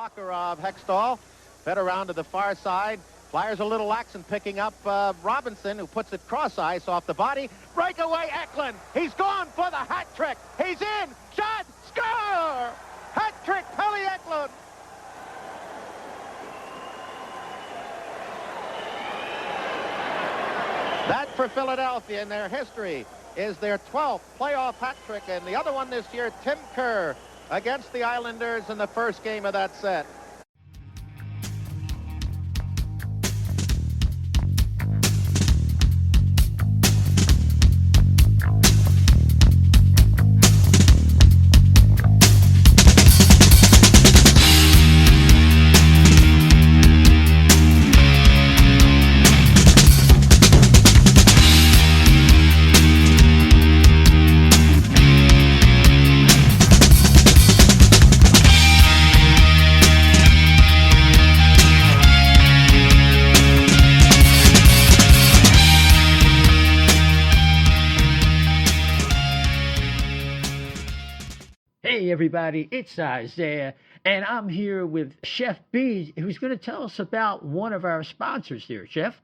blocker of Hextall. Fed around to the far side. Flyers a little lax in picking up Robinson, who puts it cross ice off the body. Breakaway Eklund. He's gone for the hat trick. He's in. Shot. Score. Hat trick, Pelle Eklund. That for Philadelphia in their history is their 12th playoff hat trick, and the other one this year, Tim Kerr against the Islanders in the first game of that set. Hey everybody, it's Isaiah, and I'm here with Chef B, who's going to tell us about one of our sponsors here. Chef?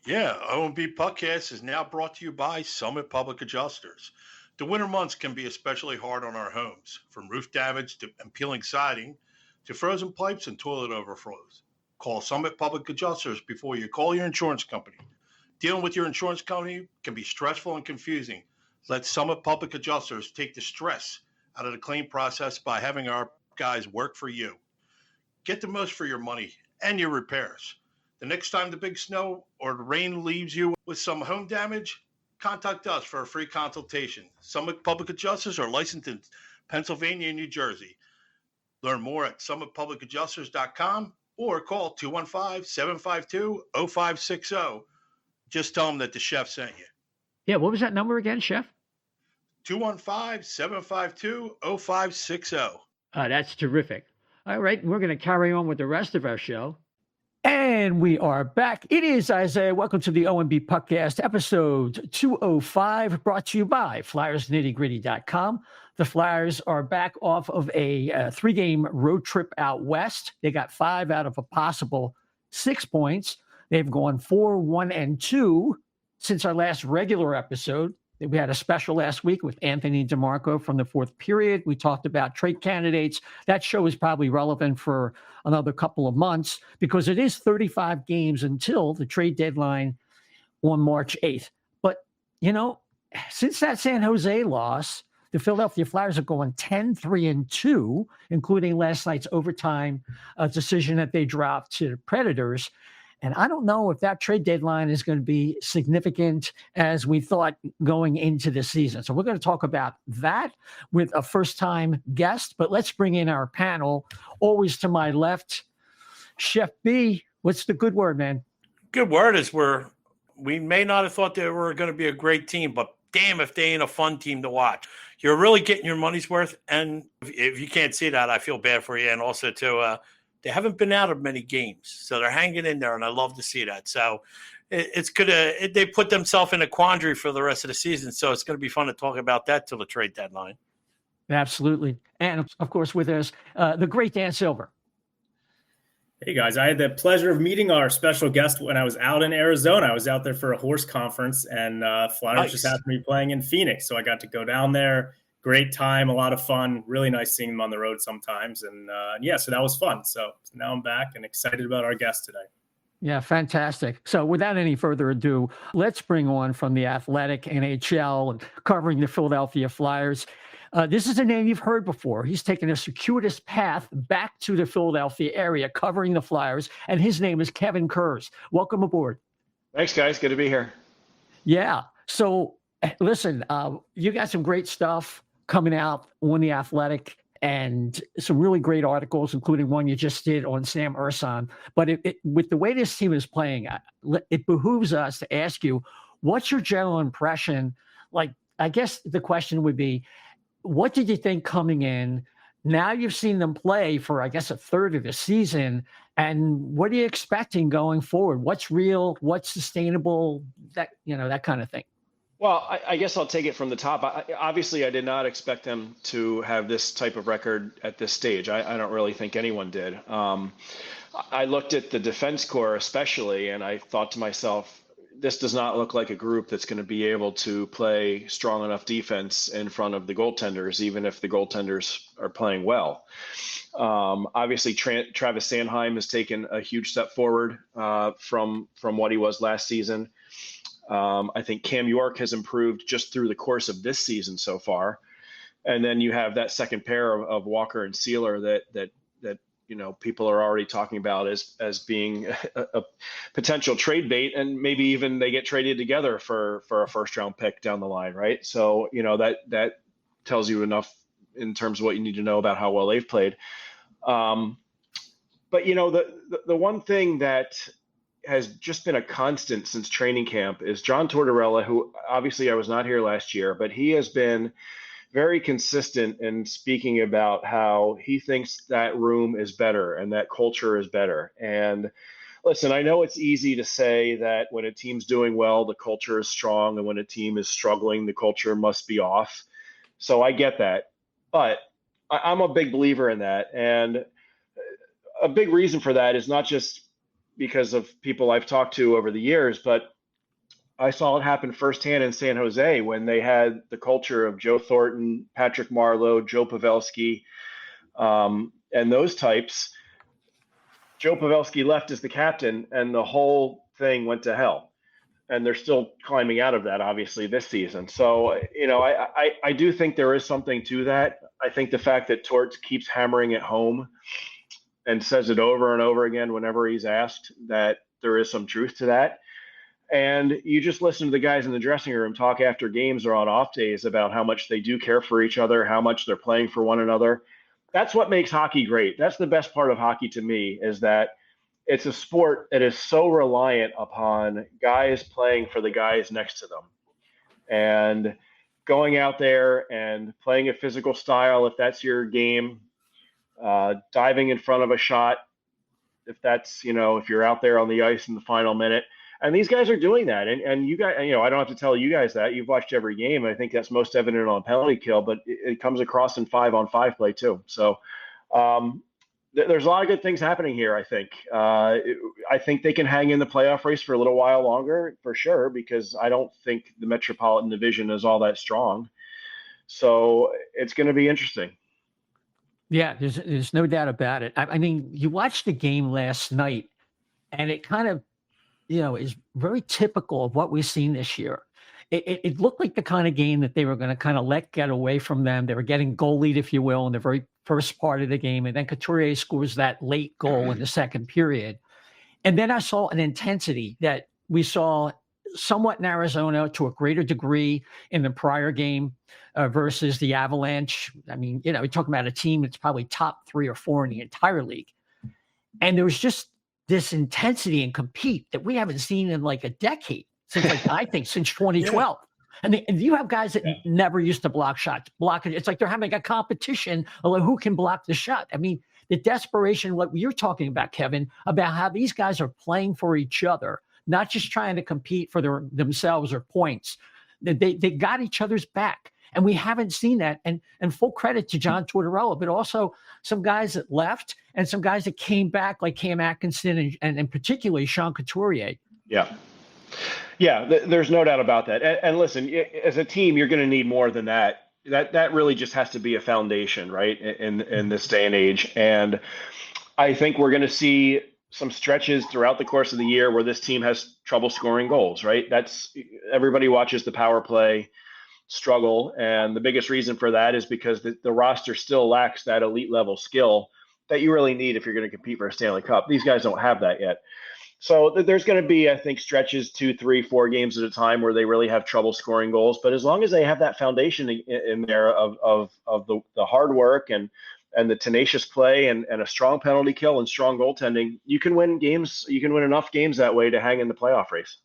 Yeah, O&B Puckcast is now brought to you by Summit Public Adjusters. The winter months can be especially hard on our homes, from roof damage and peeling siding to frozen pipes and toilet overflows. Call Summit Public Adjusters before you call your insurance company. Dealing with your insurance company can be stressful and confusing. Let Summit Public Adjusters take the stress out of the claim process by having our guys work for you. Get the most for your money and your repairs. The next time the big snow or the rain leaves you with some home damage, contact us for a free consultation. Summit Public Adjusters are licensed in Pennsylvania and New Jersey. Learn more at summitpublicadjusters.com or call 215-752-0560. Just tell them that the chef sent you. Yeah, what was that number again, Chef? 215-752-0560. That's terrific. All right, we're going to carry on with the rest of our show. And we are back. It is Isaiah. Welcome to the O&B Puckcast, episode 205, brought to you by FlyersNittyGritty.com. The Flyers are back off of a three-game road trip out west. They got 5 out of a possible 6 points. They've gone 4-1-2 since our last regular episode. We had a special last week with Anthony DeMarco from the fourth period. We talked about trade candidates. That show is probably relevant for another couple of months because it is 35 games until the trade deadline on March 8th. But, you know, since that San Jose loss, the Philadelphia Flyers are going 10-3-2, including last night's overtime decision that they dropped to the Predators. And I don't know if that trade deadline is going to be significant as we thought going into the season. So we're going to talk about that with a first-time guest. But let's bring in our panel. Always to my left, Chef B. What's the good word, man? Good word is we may not have thought they were going to be a great team, but damn if they ain't a fun team to watch. You're really getting your money's worth. And if you can't see that, I feel bad for you. And also, too, they haven't been out of many games, so they're hanging in there, and I love to see that. So it's good. They put themselves in a quandary for the rest of the season, so it's going to be fun to talk about that till the trade deadline. Absolutely. And, of course, with us, the great Dan Silver. Hey, guys. I had the pleasure of meeting our special guest when I was out in Arizona. I was out there for a horse conference, and Flyers just happened to be playing in Phoenix, so I got to go down there. Great time, a lot of fun. Really nice seeing them on the road sometimes. And so that was fun. So now I'm back and excited about our guest today. Yeah, fantastic. So without any further ado, let's bring on from the Athletic, NHL, and covering the Philadelphia Flyers. This is a name you've heard before. He's taken a circuitous path back to the Philadelphia area, covering the Flyers. And his name is Kevin Kurz. Welcome aboard. Thanks, guys. Good to be here. Yeah. So listen, you got some great stuff coming out on the Athletic and some really great articles, including one you just did on Sam Ersson. But with the way this team is playing, it behooves us to ask you, what's your general impression? Like, I guess the question would be, what did you think coming in? Now you've seen them play for, I guess, a third of the season. And what are you expecting going forward? What's real? What's sustainable? That kind of thing. Well, I guess I'll take it from the top. Obviously, I did not expect them to have this type of record at this stage. I don't really think anyone did. I looked at the defense core especially, and I thought to myself, this does not look like a group that's going to be able to play strong enough defense in front of the goaltenders, even if the goaltenders are playing well. Obviously, Travis Sanheim has taken a huge step forward from what he was last season. I think Cam York has improved just through the course of this season so far. And then you have that second pair of Walker and Sealer that people are already talking about as being a potential trade bait, and maybe even they get traded together for a first round pick down the line, right? So that tells you enough in terms of what you need to know about how well they've played. But the one thing that has just been a constant since training camp is John Tortorella, who obviously I was not here last year, but he has been very consistent in speaking about how he thinks that room is better and that culture is better. And listen, I know it's easy to say that when a team's doing well, the culture is strong, and when a team is struggling, the culture must be off. So I get that, but I'm a big believer in that. And a big reason for that is not just because of people I've talked to over the years, but I saw it happen firsthand in San Jose when they had the culture of Joe Thornton, Patrick Marleau, Joe Pavelski, and those types. Joe Pavelski left as the captain, and the whole thing went to hell. And they're still climbing out of that, obviously, this season. So, I do think there is something to that. I think the fact that Torts keeps hammering it home and says it over and over again whenever he's asked, that there is some truth to that. And you just listen to the guys in the dressing room talk after games or on off days about how much they do care for each other, how much they're playing for one another. That's what makes hockey great. That's the best part of hockey to me, is that it's a sport that is so reliant upon guys playing for the guys next to them and going out there and playing a physical style, if that's your game, diving in front of a shot, if that's, if you're out there on the ice in the final minute. And these guys are doing that. And you guys, I don't have to tell you guys that. You've watched every game. I think that's most evident on penalty kill, but it comes across in 5-on-5 play too. So there's a lot of good things happening here, I think. I think they can hang in the playoff race for a little while longer, for sure, because I don't think the Metropolitan Division is all that strong. So it's going to be interesting. Yeah, there's no doubt about it. I mean, you watched the game last night, and it kind of, is very typical of what we've seen this year. It looked like the kind of game that they were going to kind of let get away from them. They were getting goal lead, if you will, in the very first part of the game. And then Couturier scores that late goal in the second period. And then I saw an intensity that we saw somewhat in Arizona to a greater degree in the prior game versus the Avalanche. I mean, we're talking about a team that's probably top 3 or 4 in the entire league. And there was just this intensity and compete that we haven't seen in like a decade, since I think since 2012. Yeah. And you have guys that never used to block shots. It's like they're having a competition of who can block the shot. I mean, the desperation, what you're talking about, Kevin, about how these guys are playing for each other, not just trying to compete for themselves or points. They got each other's back. And we haven't seen that. And full credit to John Tortorella, but also some guys that left and some guys that came back, like Cam Atkinson and particularly Sean Couturier. Yeah. Yeah, there's no doubt about that. And listen, as a team, you're going to need more than that. That really just has to be a foundation, right, in this day and age. And I think we're going to see some stretches throughout the course of the year where this team has trouble scoring goals, right? Everybody watches the power play struggle, and the biggest reason for that is because the roster still lacks that elite level skill that you really need if you're going to compete for a Stanley Cup. These guys don't have that yet. So there's going to be, I think, stretches 2, 3, 4 games at a time where they really have trouble scoring goals. But as long as they have that foundation in there of the hard work and the tenacious play and a strong penalty kill and strong goaltending, you can win games. You can win enough games that way to hang in the playoff race.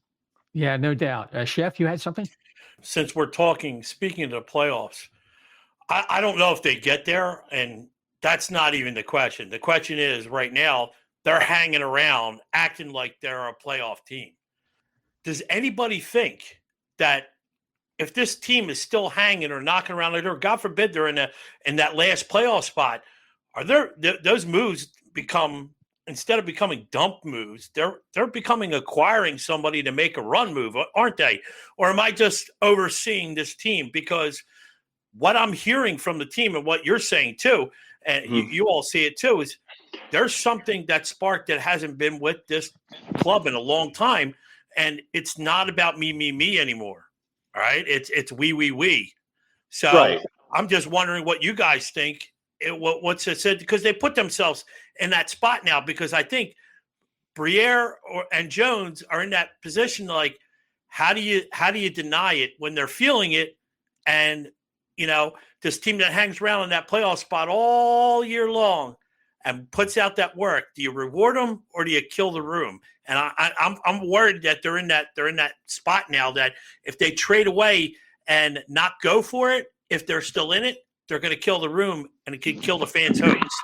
Yeah, no doubt. Chef, you had something? Since we're speaking of the playoffs, I don't know if they get there, and that's not even the question. The question is, right now, they're hanging around, acting like they're a playoff team. Does anybody think that if this team is still hanging or knocking around the door, God forbid they're in that last playoff spot, are those moves become, instead of becoming dump moves, they're becoming acquiring somebody to make a run move, aren't they? Or am I just overseeing this team? Because what I'm hearing from the team and what you're saying too, and you all see it too, is there's something that sparked that hasn't been with this club in a long time, and it's not about me anymore. All right, it's we. So right. I'm just wondering what you guys think. What's it said, because they put themselves in that spot now, because I think Briere and Jones are in that position. Like, how do you deny it when they're feeling it? And this team that hangs around in that playoff spot all year long and puts out that work, do you reward them or do you kill the room? And I'm worried that they're in that spot now, that if they trade away and not go for it, if they're still in it, they're going to kill the room, and it could kill the fans' hopes.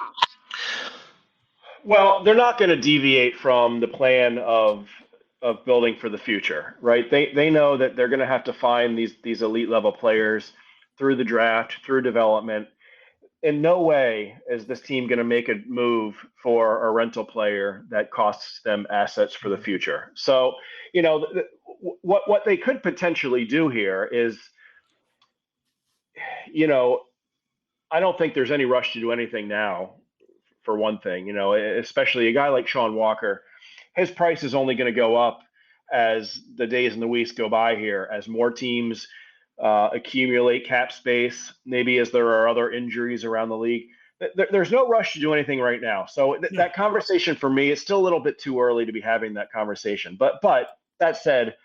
Well, they're not going to deviate from the plan of building for the future, right? They know that they're going to have to find these elite level players through the draft, through development. In no way is this team going to make a move for a rental player that costs them assets for the future. So, what they could potentially do here is, I don't think there's any rush to do anything now, for one thing, especially a guy like Sean Walker. His price is only going to go up as the days and the weeks go by here, as more teams accumulate cap space, maybe as there are other injuries around the league. There's no rush to do anything right now. So that conversation for me, it's still a little bit too early to be having that conversation. But that said,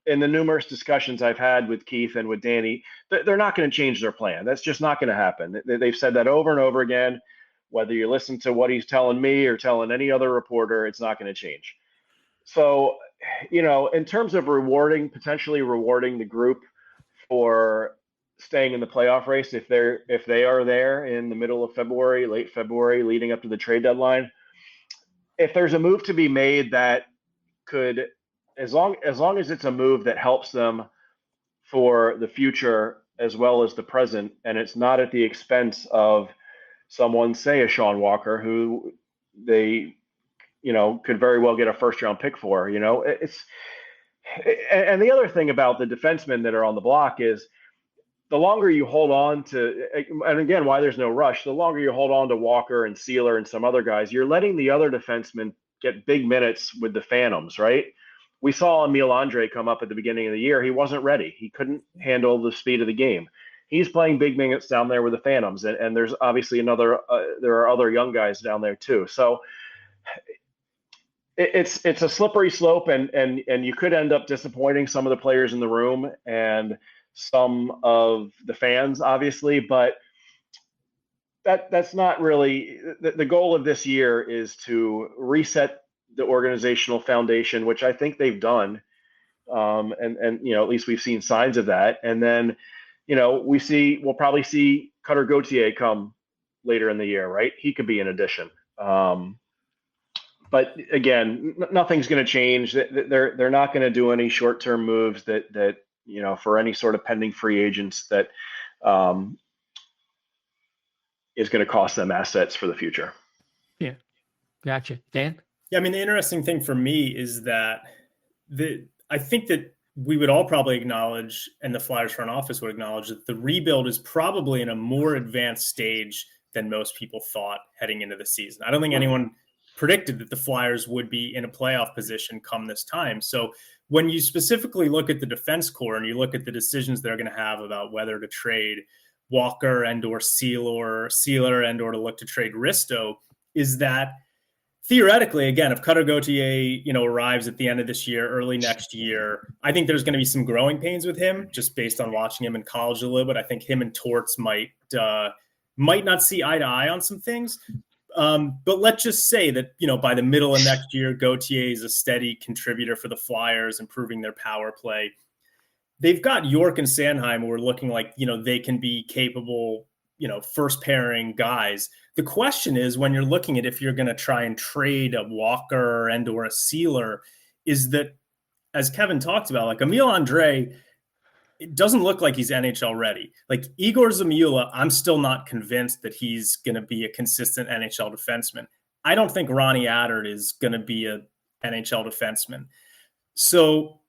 in the numerous discussions I've had with Keith and with Danny, they're not going to change their plan. That's just not going to happen. They've said that over and over again. Whether you listen to what he's telling me or telling any other reporter, it's not going to change. So, in terms of potentially rewarding the group for staying in the playoff race, if they are there in the middle of February, late February, leading up to the trade deadline, if there's a move to be made that could, as long as it's a move that helps them for the future as well as the present, and it's not at the expense of someone, say a Sean Walker, who they, could very well get a first round pick for, it's, and the other thing about the defensemen that are on the block is the longer you hold on to, and again, why there's no rush, the longer you hold on to Walker and Sealer and some other guys, you're letting the other defensemen get big minutes with the Phantoms, right? We saw Emil Andre come up at the beginning of the year. He wasn't ready. He couldn't handle the speed of the game. He's playing big minutes down there with the Phantoms, and there's obviously there are other young guys down there too. So it's a slippery slope, and you could end up disappointing some of the players in the room and some of the fans, obviously. But that's not really the goal of this year. Is to reset the organizational foundation, which I think they've done, and at least we've seen signs of that, and then. We'll probably see Cutter Gauthier come later in the year, right? He could be an addition. But again, nothing's going to change. They're not going to do any short-term moves that for any sort of pending free agents that is going to cost them assets for the future. Yeah, gotcha. Dan? Yeah, I mean, the interesting thing for me is that I think that we would all probably acknowledge, and the Flyers front office would acknowledge, that the rebuild is probably in a more advanced stage than most people thought heading into the season. I don't think anyone predicted that the Flyers would be in a playoff position come this time. So when you specifically look at the defense core and you look at the decisions they're going to have about whether to trade Walker and or Sealer and or to look to trade Risto, is that theoretically, again, if Cutter Gauthier, arrives at the end of this year, early next year, I think there's going to be some growing pains with him, just based on watching him in college a little bit. I think him and Torts might not see eye to eye on some things. But let's just say that, by the middle of next year, Gauthier is a steady contributor for the Flyers, improving their power play. They've got York and Sanheim who are looking like, they can be capable, first pairing guys. The question is, when you're looking at if you're going to try and trade a Walker and or a Sealer, is that, as Kevin talked about, like Emil Andre, it doesn't look like he's NHL ready. Like Igor Zamula, I'm still not convinced that he's going to be a consistent NHL defenseman. I don't think Ronnie Attard is going to be a NHL defenseman. So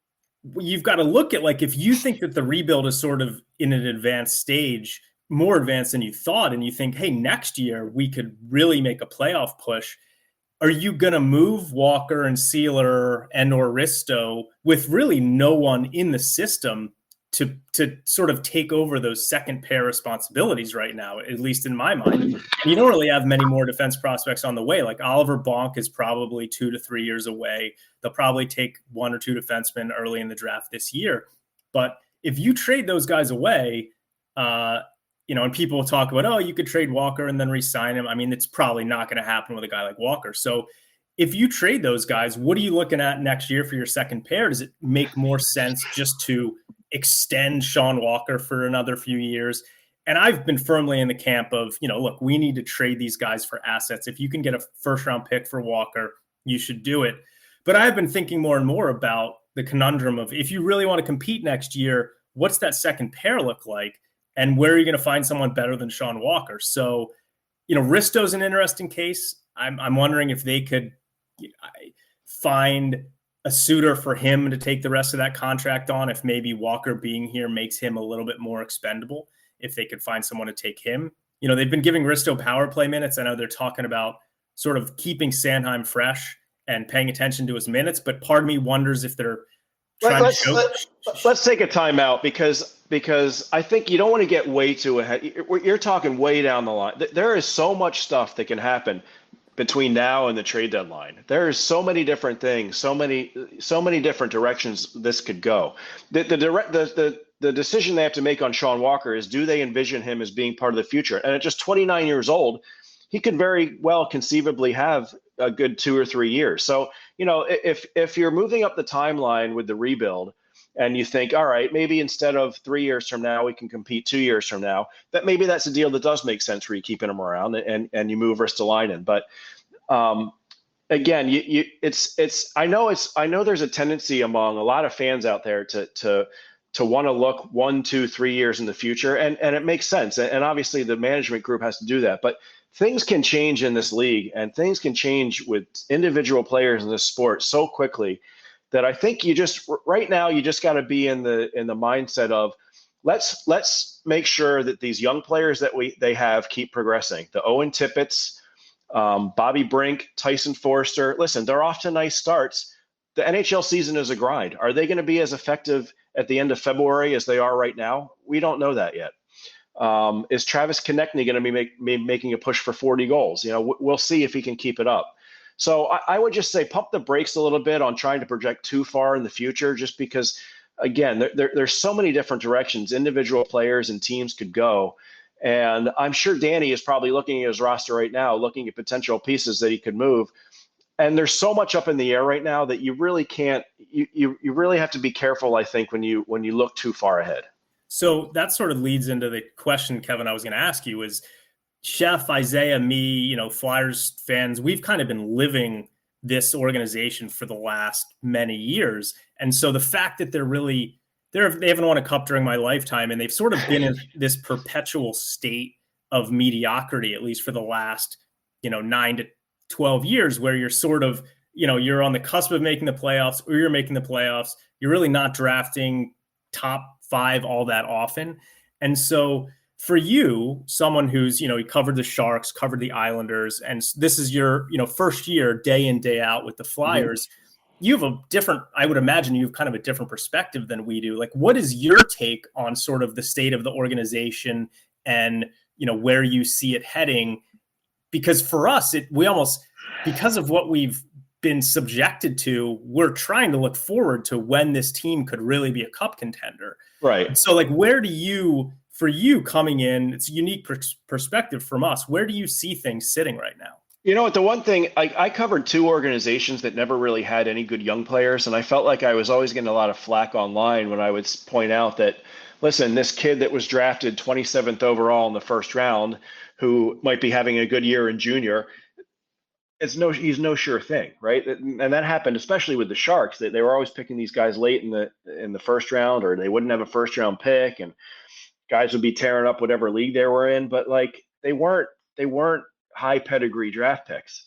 you've got to look at, like, if you think that the rebuild is sort of in an advanced stage, more advanced than you thought, and you think, hey, next year we could really make a playoff push, are you going to move Walker and Sealer and or Risto with really no one in the system to sort of take over those second pair responsibilities right now, at least in my mind? You don't really have many more defense prospects on the way. Like Oliver Bonk is probably 2 to 3 years away. They'll probably take 1 or 2 defensemen early in the draft this year. But if you trade those guys away, and people talk about, oh, you could trade Walker and then re-sign him. I mean, it's probably not going to happen with a guy like Walker. So if you trade those guys, what are you looking at next year for your second pair? Does it make more sense just to extend Sean Walker for another few years? And I've been firmly in the camp of, look, we need to trade these guys for assets. If you can get a first-round pick for Walker, you should do it. But I've been thinking more and more about the conundrum of, if you really want to compete next year, what's that second pair look like? And where are you going to find someone better than Sean Walker? So, Risto's an interesting case. I'm wondering if they could find a suitor for him to take the rest of that contract on, if maybe Walker being here makes him a little bit more expendable, if they could find someone to take him. They've been giving Risto power play minutes. I know they're talking about sort of keeping Sanheim fresh and paying attention to his minutes, but part of me wonders if they're Let's take a timeout because I think you don't want to get way too ahead. You're talking way down the line. There is so much stuff that can happen between now and the trade deadline. There is so many different things, so many different directions this could go. The decision they have to make on Sean Walker is, do they envision him as being part of the future? And at just 29 years old, he could very well conceivably have a good 2 or 3 years. So, if you're moving up the timeline with the rebuild and you think, all right, maybe instead of 3 years from now, we can compete 2 years from now, that maybe that's a deal that does make sense for you keeping him around and you move Ristolainen. But again, I know there's a tendency among a lot of fans out there to want to look 1, 2, 3 years in the future. And it makes sense. And obviously the management group has to do that. But things can change in this league, and things can change with individual players in this sport so quickly that I think right now you just got to be in the mindset of let's make sure that these young players that they have keep progressing. The Owen Tippett's, Bobby Brink, Tyson Forster. Listen, they're off to nice starts. The NHL season is a grind. Are they going to be as effective at the end of February as they are right now? We don't know that yet. Is Travis Konechny going to be making a push for 40 goals? We'll see if he can keep it up. So I would just say pump the brakes a little bit on trying to project too far in the future, just because, again, there's so many different directions individual players and teams could go. And I'm sure Danny is probably looking at his roster right now, looking at potential pieces that he could move. And there's so much up in the air right now that you really can't, you really have to be careful, I think, when you look too far ahead. So that sort of leads into the question, Kevin, I was going to ask you is, Chef, Isaiah, me, Flyers fans, we've kind of been living this organization for the last many years. And so the fact that they haven't won a cup during my lifetime, and they've sort of been in this perpetual state of mediocrity, at least for the last, 9 to 12 years, where you're sort of, you're on the cusp of making the playoffs, or you're making the playoffs. You're really not drafting top 5 all that often. And so for you, someone who's, he covered the Sharks, covered the Islanders, and this is your, first year day in, day out with the Flyers, you have I would imagine you have kind of a different perspective than we do. Like, what is your take on sort of the state of the organization and, where you see it heading? Because for us, because of what we've been subjected to, we're trying to look forward to when this team could really be a cup contender. Right. So like, for you coming in, it's a unique perspective from us. Where do you see things sitting right now? You know what? The one thing, I covered 2 organizations that never really had any good young players. And I felt like I was always getting a lot of flack online when I would point out that, listen, this kid that was drafted 27th overall in the first round, who might be having a good year in junior, he's no sure thing, right? And that happened especially with the Sharks. They were always picking these guys late in the first round, or they wouldn't have a first round pick, and guys would be tearing up whatever league they were in. But like they weren't high pedigree draft picks.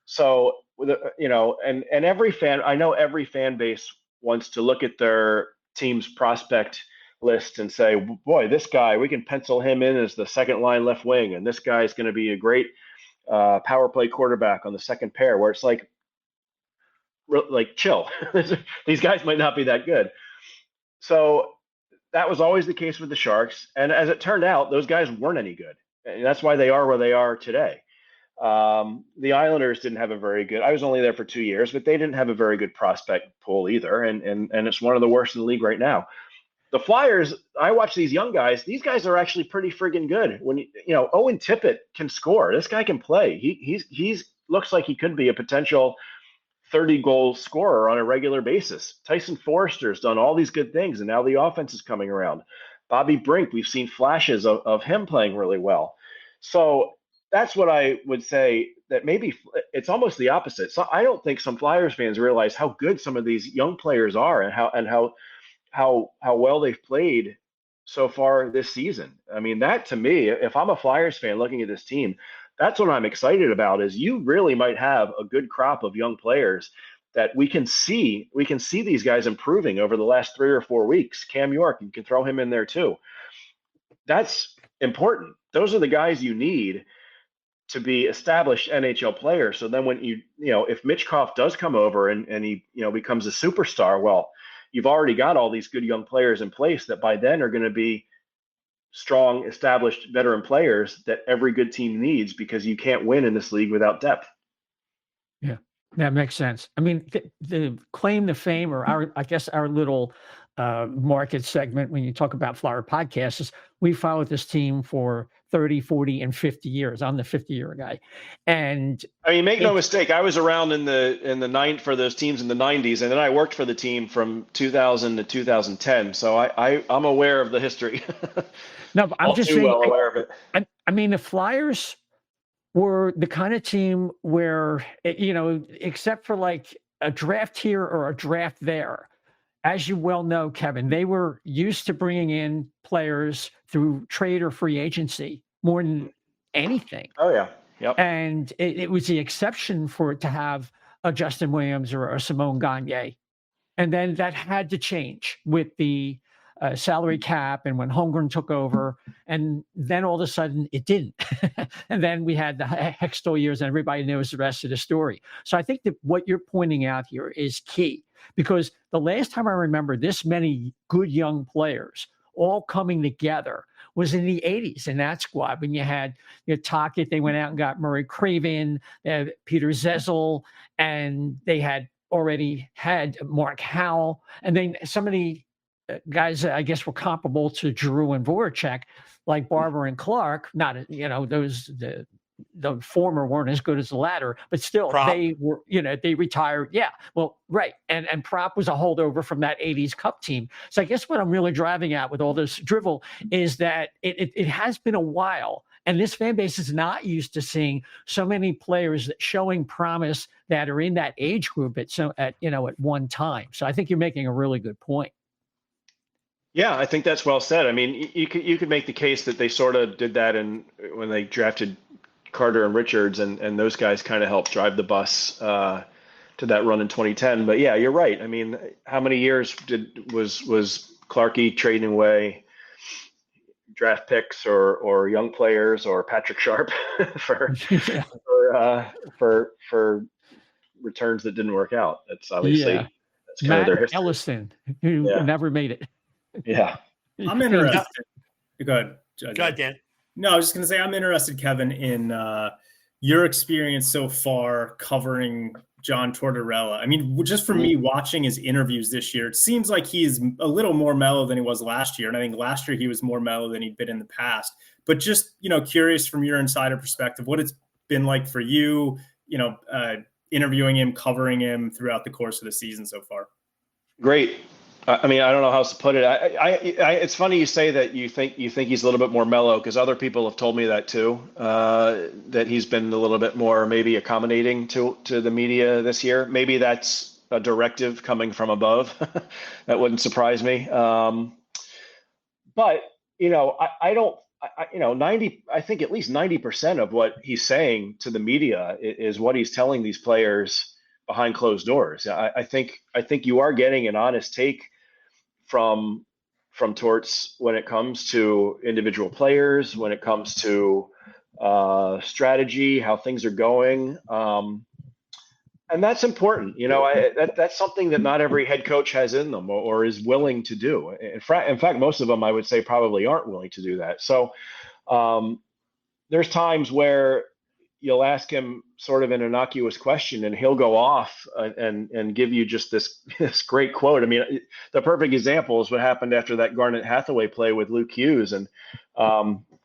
So and every fan, I know every fan base wants to look at their team's prospect list and say, boy, this guy, we can pencil him in as the second line left wing, and this guy is going to be a great power play quarterback on the second pair, where it's like chill. These guys might not be that good. So that was always the case with the Sharks. And as it turned out, those guys weren't any good. And that's why they are where they are today. The Islanders didn't have a very good, I was only there for 2 years, but they didn't have a very good prospect pool either. And it's one of the worst in the league right now. The Flyers, I watch these young guys. These guys are actually pretty friggin' good. When Owen Tippett can score. This guy can play. He's looks like he could be a potential 30-goal scorer on a regular basis. Tyson Forrester's done all these good things, and now the offense is coming around. Bobby Brink, we've seen flashes of him playing really well. So that's what I would say, that maybe it's almost the opposite. So I don't think some Flyers fans realize how good some of these young players are, and how well they've played so far this season. I mean, that to me, if I'm a Flyers fan looking at this team, that's what I'm excited about, is you really might have a good crop of young players that we can see these guys improving over the last 3 or 4 weeks. Cam York, you can throw him in there too. That's important. Those are the guys you need to be established NHL players. So then when if Mitchkov does come over and he, becomes a superstar, well, you've already got all these good young players in place that by then are going to be strong, established veteran players that every good team needs, because you can't win in this league without depth. Yeah, that makes sense. I mean, the claim to fame, or our little market segment when you talk about Flyer podcasts, is we followed this team for 30, 40, and 50 years. I'm the 50-year guy. And I mean, make no mistake, I was around in the for those teams in the 90s, and then I worked for the team from 2000 to 2010. So I'm aware of the history. No, but I'm just saying, aware of it. I mean, the Flyers were the kind of team where, except for like a draft here or a draft there, as you well know, Kevin, they were used to bringing in players through trade or free agency more than anything. Oh, yeah. Yep. And it was the exception for it to have a Justin Williams or a Simone Gagne. And then that had to change with the salary cap and when Holmgren took over. And then all of a sudden it didn't. And then we had the Hextall years, and everybody knows the rest of the story. So I think that what you're pointing out here is key, because the last time I remember this many good young players all coming together was in the 80s in that squad, when you had Tocchet, they went out and got Murray Craven, Peter Zezel, and they had already had Mark Howell. And then some of the guys I guess were comparable to Giroux and Voracek, like Barber and Clark. Not, the former weren't as good as the latter, but still Prop. They were, they retired. Yeah, well, right. And Prop was a holdover from that 80s Cup team. So I guess what I'm really driving at with all this drivel is that it has been a while, and this fan base is not used to seeing so many players showing promise that are in that age group at one time. So I think you're making a really good point. Yeah, I think that's well said. I mean, you could make the case that they sort of did that when they drafted Carter and Richards, and those guys kind of helped drive the bus to that run in 2010. But yeah, you're right. I mean, how many years was Clarkey trading away draft picks or young players or Patrick Sharp for returns that didn't work out? That's obviously that's kind of their history. Ellison, who never made it. Yeah, I'm interested. Go ahead, Go ahead, Dan. No, I was just going to say, I'm interested, Kevin, in your experience so far covering John Tortorella. I mean, just for me watching his interviews this year, it seems like he is a little more mellow than he was last year. And I think last year he was more mellow than he'd been in the past. But just, curious from your insider perspective, what it's been like for you, interviewing him, covering him throughout the course of the season so far. Great. I mean, I don't know how else to put it. It's funny you say that you think he's a little bit more mellow, because other people have told me that too. That he's been a little bit more maybe accommodating to the media this year. Maybe that's a directive coming from above. That wouldn't surprise me. But I don't. I think at least 90% of what he's saying to the media is what he's telling these players behind closed doors. I think you are getting an honest take from Torts when it comes to individual players, when it comes to strategy, how things are going, and that's important. That's something that not every head coach has in them or is willing to do. In fact, most of them, I would say, probably aren't willing to do that. So there's times where you'll ask him sort of an innocuous question and he'll go off and give you just this great quote. I mean, the perfect example is what happened after that Garnet Hathaway play with Luke Hughes, and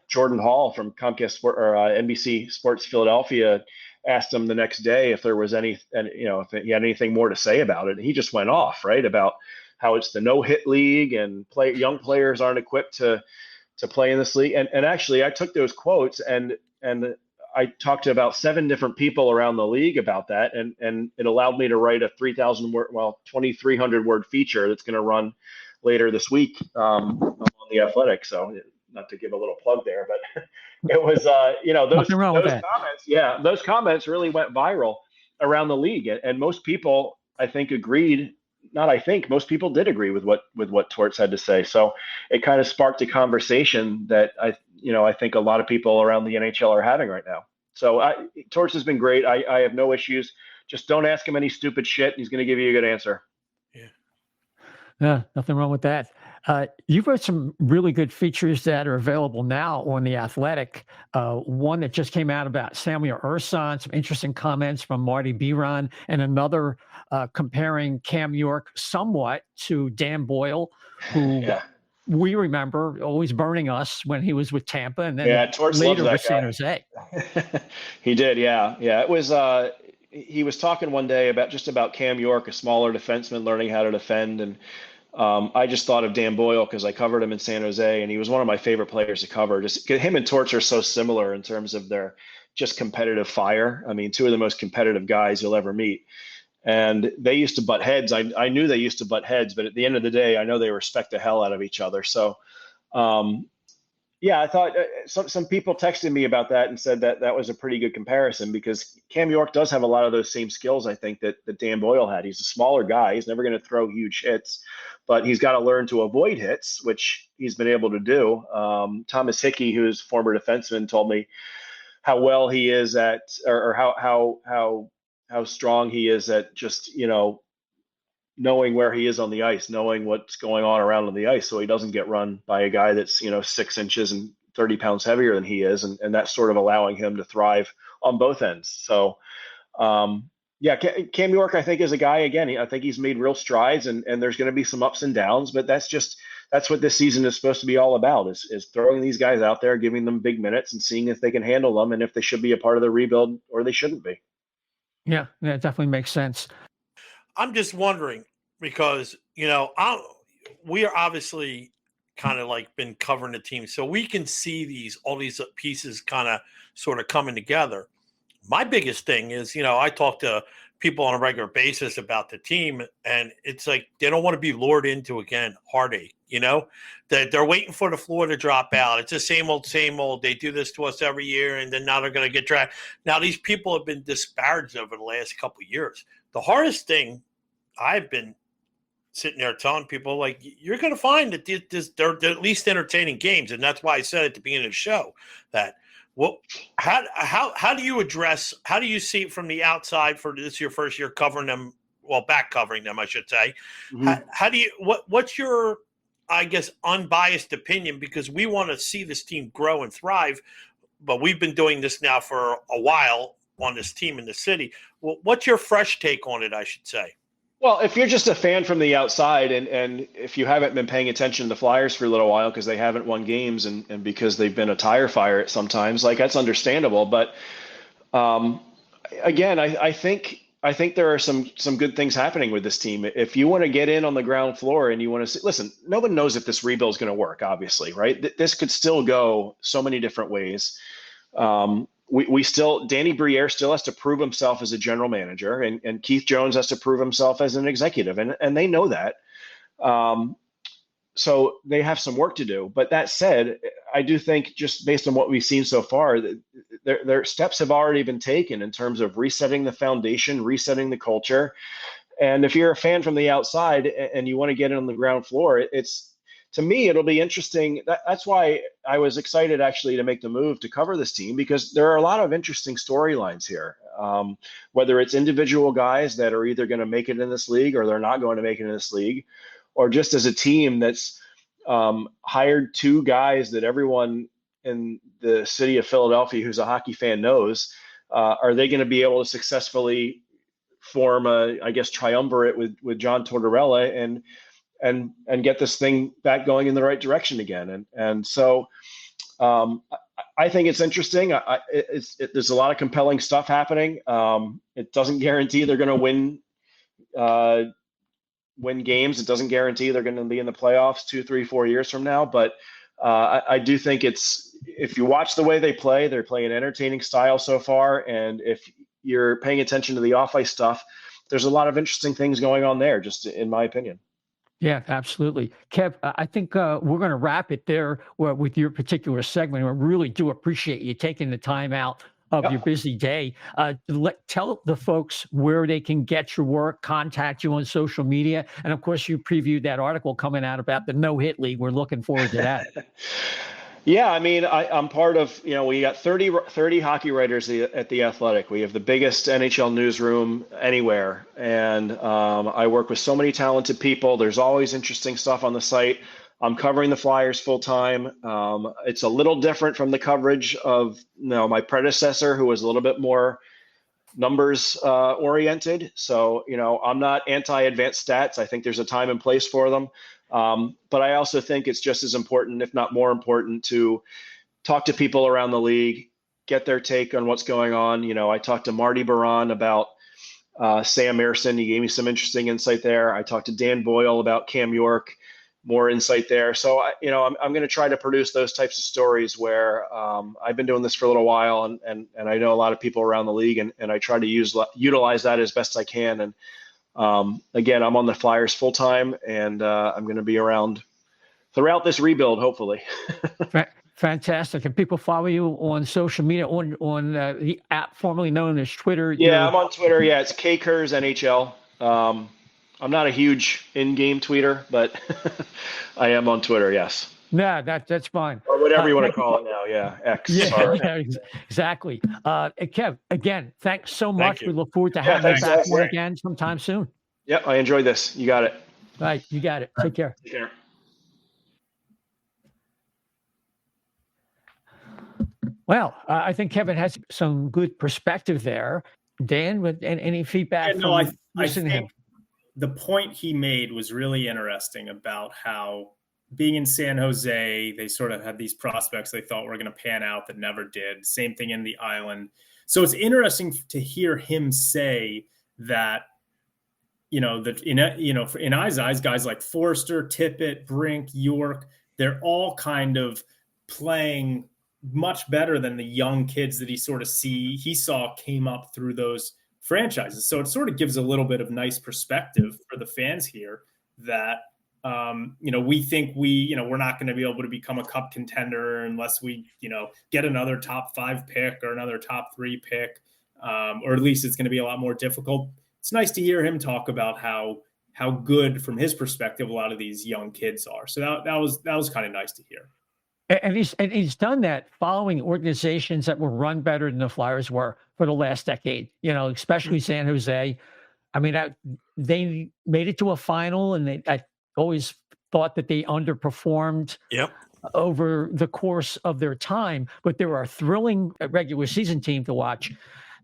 Jordan Hall from Comcast or NBC Sports Philadelphia asked him the next day if there was if he had anything more to say about it. And he just went off, right, about how it's the no-hit league and young players aren't equipped to play in this league. And actually, I took those quotes and I talked to about 7 different people around the league about that, and it allowed me to write a 2,300 word feature that's going to run later this week on The Athletic. So not to give a little plug there, but it was those comments. Yeah, those comments really went viral around the league, and most people, I think, agreed. Most people did agree with what Torts had to say. So it kind of sparked a conversation that I think a lot of people around the NHL are having right now. So Torts has been great. I have no issues. Just don't ask him any stupid shit. He's going to give you a good answer. Yeah, nothing wrong with that. You've wrote some really good features that are available now on The Athletic. One that just came out about Samuel Ersson, some interesting comments from Marty Biron, and another comparing Cam York somewhat to Dan Boyle, who we remember always burning us when he was with Tampa, and then later with San Jose. He did, yeah. It was he was talking one day about Cam York, a smaller defenseman learning how to defend, and I just thought of Dan Boyle because I covered him in San Jose, and he was one of my favorite players to cover. Just him and Torts are so similar in terms of their just competitive fire. I mean, 2 of the most competitive guys you'll ever meet. And they used to butt heads. I knew they used to butt heads, but at the end of the day, I know they respect the hell out of each other. So, I thought some people texted me about that and said that was a pretty good comparison, because Cam York does have a lot of those same skills, I think, that Dan Boyle had. He's a smaller guy. He's never going to throw huge hits, but he's got to learn to avoid hits, which he's been able to do. Thomas Hickey, who's a former defenseman, told me how well he is at, or how strong he is at just, knowing where he is on the ice, knowing what's going on around on the ice, so he doesn't get run by a guy that's 6 inches and 30 pounds heavier than he is, and that's sort of allowing him to thrive on both ends. So Cam York, I think, is a guy, again, I think he's made real strides, and there's going to be some ups and downs, but that's what this season is supposed to be all about, is throwing these guys out there, giving them big minutes and seeing if they can handle them, and if they should be a part of the rebuild or they shouldn't be. Yeah, it definitely makes sense. I'm just wondering, because, we are obviously kind of like been covering the team, so we can see all these pieces kind of sort of coming together. My biggest thing is, I talk to people on a regular basis about the team, and it's like they don't want to be lured into, again, heartache, that they're waiting for the floor to drop out. It's the same old. They do this to us every year, and then now they're going to get drafted. Now, these people have been disparaged over the last couple of years. The hardest thing I've been sitting there telling people, like, you're going to find that they're at least entertaining games, and that's why I said at the beginning of the show that, how do you see it from the outside for this your first year covering them, back covering them, I should say. Mm-hmm. What's your, I guess, unbiased opinion, because we want to see this team grow and thrive, but we've been doing this now for a while on this team in the city. What's your fresh take on it, I should say? Well, if you're just a fan from the outside, and if you haven't been paying attention to the Flyers for a little while because they haven't won games and because they've been a tire fire at sometimes, like, that's understandable. But again, I think I think there are some good things happening with this team. If you want to get in on the ground floor and you want to listen, no one knows if this rebuild is going to work, obviously, right? This could still go so many different ways. We still, Danny Briere still has to prove himself as a general manager, and Keith Jones has to prove himself as an executive, and they know that. So they have some work to do. But that said, I do think just based on what we've seen so far, their steps have already been taken in terms of resetting the foundation, resetting the culture. And if you're a fan from the outside and you want to get in on the ground floor, to me, it'll be interesting. That's why I was excited actually to make the move to cover this team, because there are a lot of interesting storylines here. Whether it's individual guys that are either going to make it in this league or they're not going to make it in this league, or just as a team that's hired 2 guys that everyone in the city of Philadelphia who's a hockey fan knows, are they going to be able to successfully form a, I guess, triumvirate with John Tortorella and get this thing back going in the right direction again? And so I think it's interesting. There's a lot of compelling stuff happening. It doesn't guarantee they're going to win games. It doesn't guarantee they're going to be in the playoffs 2, 3, 4 years from now. But I do think if you watch the way they play, they're playing an entertaining style so far. And if you're paying attention to the off-ice stuff, there's a lot of interesting things going on there, just in my opinion. Yeah, absolutely. Kev, I think we're going to wrap it there with your particular segment. I really do appreciate you taking the time out of your busy day. Tell the folks where they can get your work, contact you on social media. And of course, you previewed that article coming out about the no-hit league. We're looking forward to that. Yeah, I mean, I'm part of, we got 30 hockey writers at The Athletic. We have the biggest NHL newsroom anywhere. And I work with so many talented people. There's always interesting stuff on the site. I'm covering the Flyers full time. It's a little different from the coverage of my predecessor, who was a little bit more numbers oriented. So, I'm not anti-advanced stats. I think there's a time and place for them. But I also think it's just as important, if not more important, to talk to people around the league, get their take on what's going on. I talked to Marty Baron about Sam Ersson. He gave me some interesting insight there. I talked to Dan Boyle about Cam York. More insight there. So, I'm going to try to produce those types of stories where I've been doing this for a little while, and I know a lot of people around the league, and I try to utilize that as best I can. And again, I'm on the Flyers full time, and I'm going to be around throughout this rebuild, hopefully. Fantastic. And people follow you on social media, on the app formerly known as Twitter. Yeah, I'm on Twitter. Yeah, it's K Kurz NHL. I'm not a huge in-game tweeter, but I am on Twitter, yes. No, that's fine. Or whatever you want to call it now, yeah, X. Yeah, exactly. Kev, again, thanks so much. We look forward to having you back on again sometime soon. Yep, I enjoyed this. You got it. All right, you got it. Take care. Take care. Well, I think Kevin has some good perspective there. Dan, with any feedback? I think the point he made was really interesting about how being in San Jose, they sort of had these prospects they thought were going to pan out that never did. Same thing in the island. So it's interesting to hear him say that, in his eyes, guys like Forster, Tippett, Brink, York, they're all kind of playing much better than the young kids that he saw came up through those franchises. So it sort of gives a little bit of nice perspective for the fans here that, we think we're not going to be able to become a cup contender unless we, get another top 5 pick or another top 3 pick, or at least it's going to be a lot more difficult. It's nice to hear him talk about how good from his perspective a lot of these young kids are. So that was kind of nice to hear. And he's done that following organizations that were run better than the Flyers were for the last decade, especially San Jose. I mean, they made it to a final, and I always thought that they underperformed over the course of their time, but they were a thrilling regular season team to watch.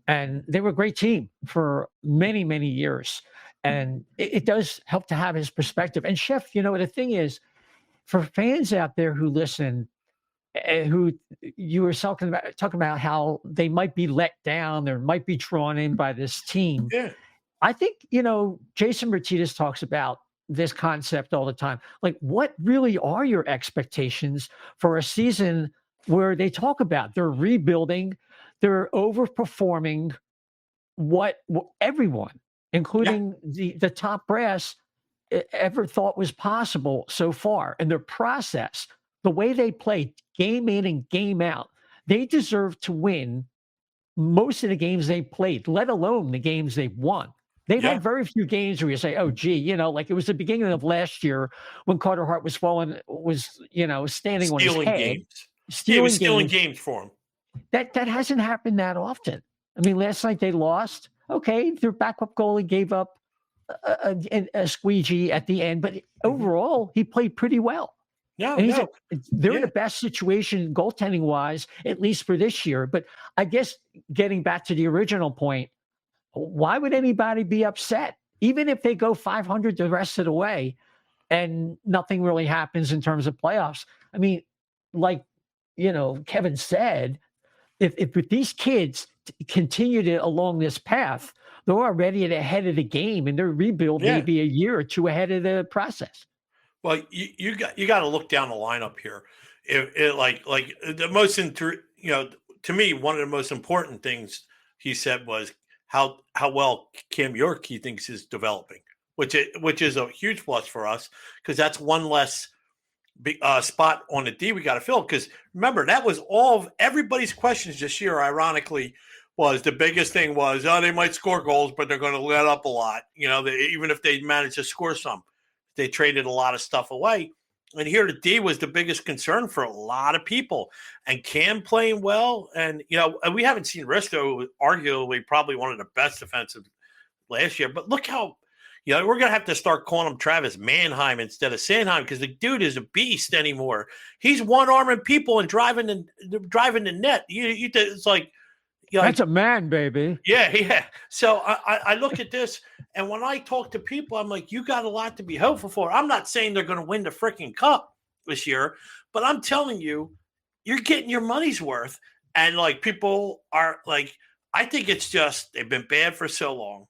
And they were a great team for many, many years. And it does help to have his perspective. And Chef, the thing is, for fans out there who listen, who you were talking about how they might be let down or might be drawn in by this team. Yeah. I think, Jason Martinez talks about this concept all the time. Like, what really are your expectations for a season where they talk about they're rebuilding, they're overperforming what everyone, including the top brass, ever thought was possible so far. And their process, the way they play game in and game out, they deserve to win most of the games they played, let alone the games they've won. They've had very few games where you say, oh, gee, like it was the beginning of last year when Carter Hart was standing on his head. Games. He was stealing games for him. That hasn't happened that often. I mean, last night they lost. Okay, their backup goalie gave up a squeegee at the end, but overall, he played pretty well. They're in the best situation goaltending-wise, at least for this year. But I guess getting back to the original point, why would anybody be upset? Even if they go 500 the rest of the way and nothing really happens in terms of playoffs. I mean, like, Kevin said, if these kids continue along this path, they're already ahead of the game, and their rebuild may be a year or two ahead of the process. Well, you got to look down the lineup here. Like the most to me, one of the most important things he said was how well Cam York he thinks is developing, which is a huge plus for us because that's one less spot on the D we got to fill. Because remember, that was all of everybody's questions this year. Ironically, was the biggest thing was they might score goals, but they're going to let up a lot. Even if they manage to score some, they traded a lot of stuff away. And here the D was the biggest concern for a lot of people. And Cam playing well. And, we haven't seen Risto, arguably probably one of the best defensive last year. But look how, we're going to have to start calling him Travis Mannheim instead of Sanheim because the dude is a beast anymore. He's one-arming people and driving the net. It's like, that's a man, baby. Yeah. So I look at this, and when I talk to people, I'm like, you got a lot to be hopeful for. I'm not saying they're going to win the freaking cup this year, but I'm telling you, you're getting your money's worth. And like people are like, I think it's just they've been bad for so long.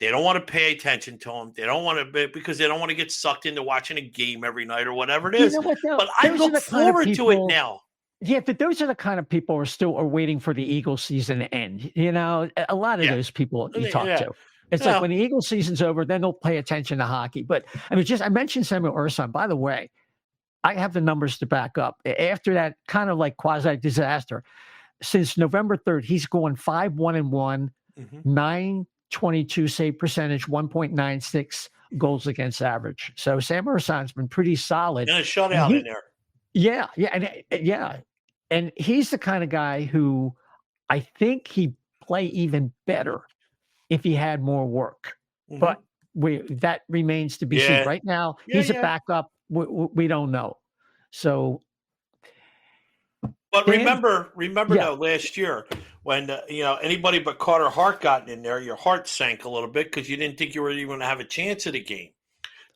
They don't want to pay attention to them. They don't want to because they don't want to get sucked into watching a game every night or whatever it is. But I look forward to it now. Yeah, but those are the kind of people who are waiting for the Eagles season to end. A lot of those people you talk to. It's like when the Eagles season's over, then they'll pay attention to hockey. But I mean, I mentioned Samuel Ersson. By the way, I have the numbers to back up. After that kind of like quasi disaster, since November 3rd, he's going 5-1-1, 922 save percentage, 1.96 goals against average. So Sam Ersson's been pretty solid. And a shutout in there. Yeah. And he's the kind of guy who I think he'd play even better if he had more work. But that remains to be seen. Right now, he's a backup. We don't know. So, but remember though, last year when anybody but Carter Hart got in there, your heart sank a little bit because you didn't think you were even going to have a chance at a game.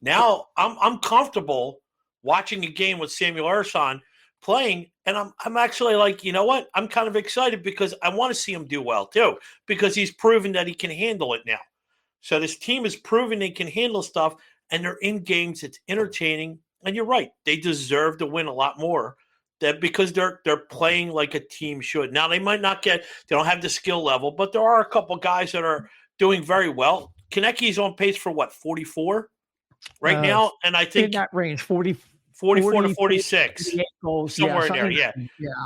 Now I'm comfortable watching a game with Samuel Ersson playing, and I'm actually like, you know what? I'm kind of excited because I want to see him do well too, because he's proven that he can handle it now. So this team is proving they can handle stuff, and they're in games. It's entertaining, and you're right. They deserve to win a lot more because they're playing like a team should. Now they might not they don't have the skill level, but there are a couple guys that are doing very well. Konecny's on pace for 44 right now, and I think in that range, 44 to 46, goals, somewhere in there, yeah.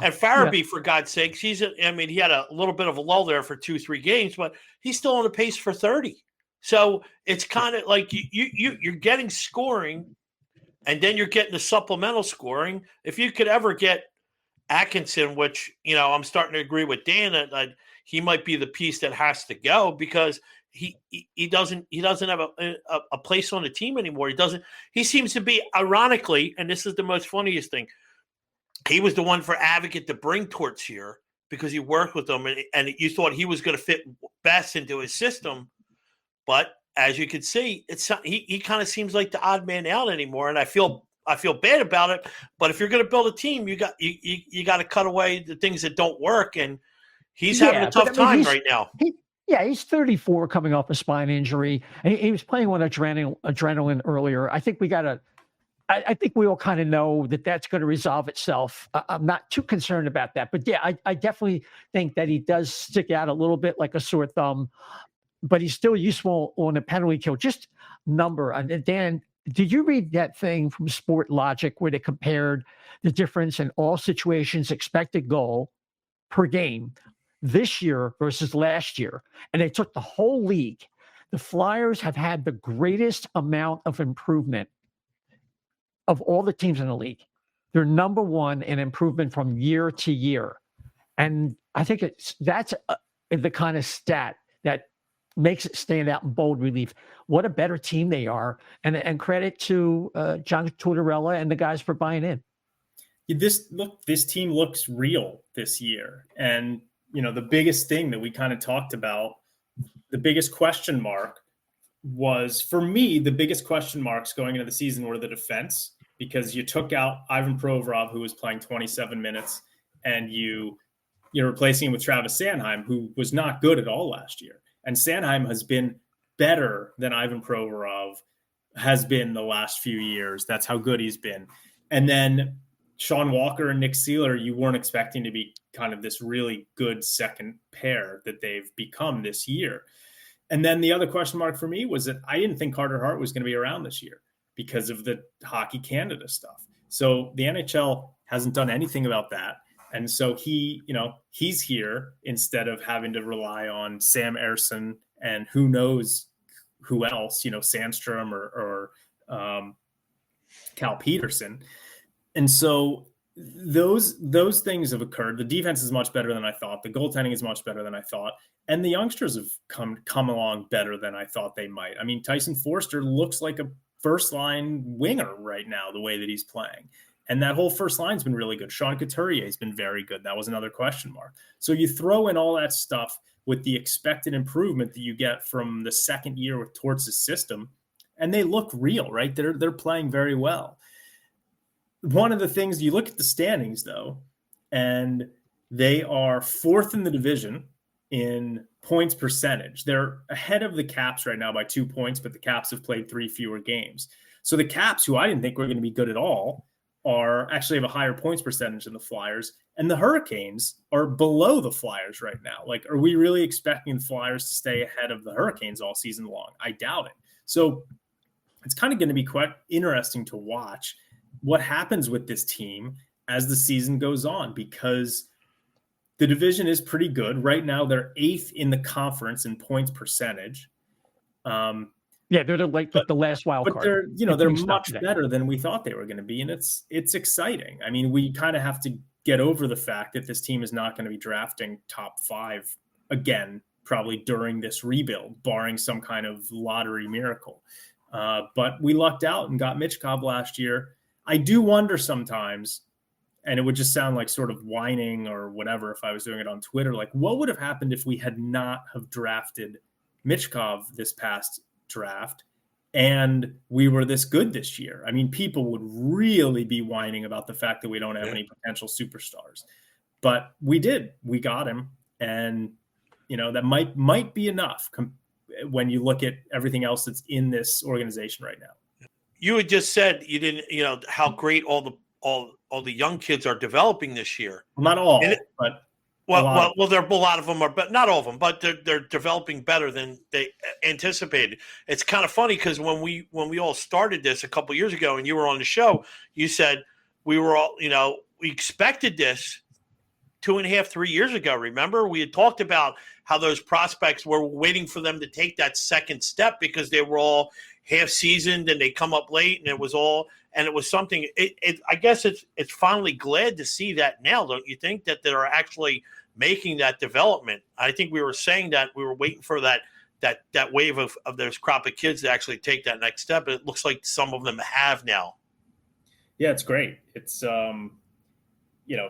And Farabee, for God's sakes, he had a little bit of a lull there for 2-3 games, but he's still on the pace for 30. So it's kind of like you're getting scoring, and then you're getting the supplemental scoring. If you could ever get Atkinson, which I'm starting to agree with Dan that he might be the piece that has to go because he doesn't have a place on the team anymore. He seems to be, ironically, and this is the most funniest thing, he was the one for Advocate to bring Torts here because he worked with them and you thought he was going to fit best into his system. But as you can see, he kind of seems like the odd man out anymore. And I feel bad about it, but if you're going to build a team, you got to cut away the things that don't work. And he's having a tough time right now. Yeah, he's 34 coming off a spine injury. And he was playing on adrenaline earlier. I think I think we all kind of know that that's going to resolve itself. I'm not too concerned about that. But yeah, I definitely think that he does stick out a little bit like a sore thumb, but he's still useful on a penalty kill. Just number. And Dan, did you read that thing from Sport Logic where they compared the difference in all situations expected goal per game this year versus last year? And they took the whole league. The Flyers have had the greatest amount of improvement of all the teams in the league. They're number one in improvement from year to year. And I think that's the kind of stat that makes it stand out in bold relief. What a better team they are. And credit to John Tortorella and the guys for buying in. This team looks real this year. And, the biggest thing that we kind of talked about, the biggest question mark was, for me, the biggest question marks going into the season were the defense, because you took out Ivan Provorov, who was playing 27 minutes, and you're replacing him with Travis Sanheim, who was not good at all last year. And Sanheim has been better than Ivan Provorov has been the last few years. That's how good he's been. And then Sean Walker and Nick Seeler, you weren't expecting to be kind of this really good second pair that they've become this year. And then the other question mark for me was that I didn't think Carter Hart was going to be around this year because of the Hockey Canada stuff. So the NHL hasn't done anything about that. And so he's here instead of having to rely on Sam Ersson and who knows who else, Sandstrom or Cal Peterson. And so those things have occurred. The defense is much better than I thought. The goaltending is much better than I thought. And the youngsters have come along better than I thought they might. I mean, Tyson Forster looks like a first-line winger right now, the way that he's playing. And that whole first line's been really good. Sean Couturier has been very good. That was another question mark. So you throw in all that stuff with the expected improvement that you get from the second year with Torts' system, and they look real, right? They're playing very well. One of the things, you look at the standings, though, and they are fourth in the division in points percentage. They're ahead of the Caps right now by 2 points, but the Caps have played 3 fewer games. So the Caps, who I didn't think were going to be good at all, actually have a higher points percentage than the Flyers. And the Hurricanes are below the Flyers right now. Like, are we really expecting the Flyers to stay ahead of the Hurricanes all season long? I doubt it. So it's kind of going to be quite interesting to watch what happens with this team as the season goes on, because the division is pretty good. Right now, they're 8th in the conference in points percentage. Yeah, they're the last wild card. But they're much better than we thought they were going to be, and it's exciting. I mean, we kind of have to get over the fact that this team is not going to be drafting top 5 again, probably during this rebuild, barring some kind of lottery miracle. But we lucked out and got Michkov last year. I do wonder sometimes, and it would just sound like sort of whining or whatever if I was doing it on Twitter, like what would have happened if we had not have drafted Michkov this past draft and we were this good this year? I mean, people would really be whining about the fact that we don't have any potential superstars, but we did. We got him, and that might be enough when you look at everything else that's in this organization right now. You had just said you didn't, how great all the young kids are developing this year. Well, not all, but there a lot of them are, but not all of them. But they're developing better than they anticipated. It's kind of funny because when we all started this a couple years ago, and you were on the show, you said we were all, we expected this 2.5, 3 years ago. Remember, we had talked about how those prospects were waiting for them to take that second step because they were all half seasoned and they come up late, and it was something. I guess it's finally glad to see that now, don't you think, that they're actually making that development? I think we were saying that we were waiting for that wave of those crop of kids to actually take that next step. And it looks like some of them have now. Yeah, it's great. It's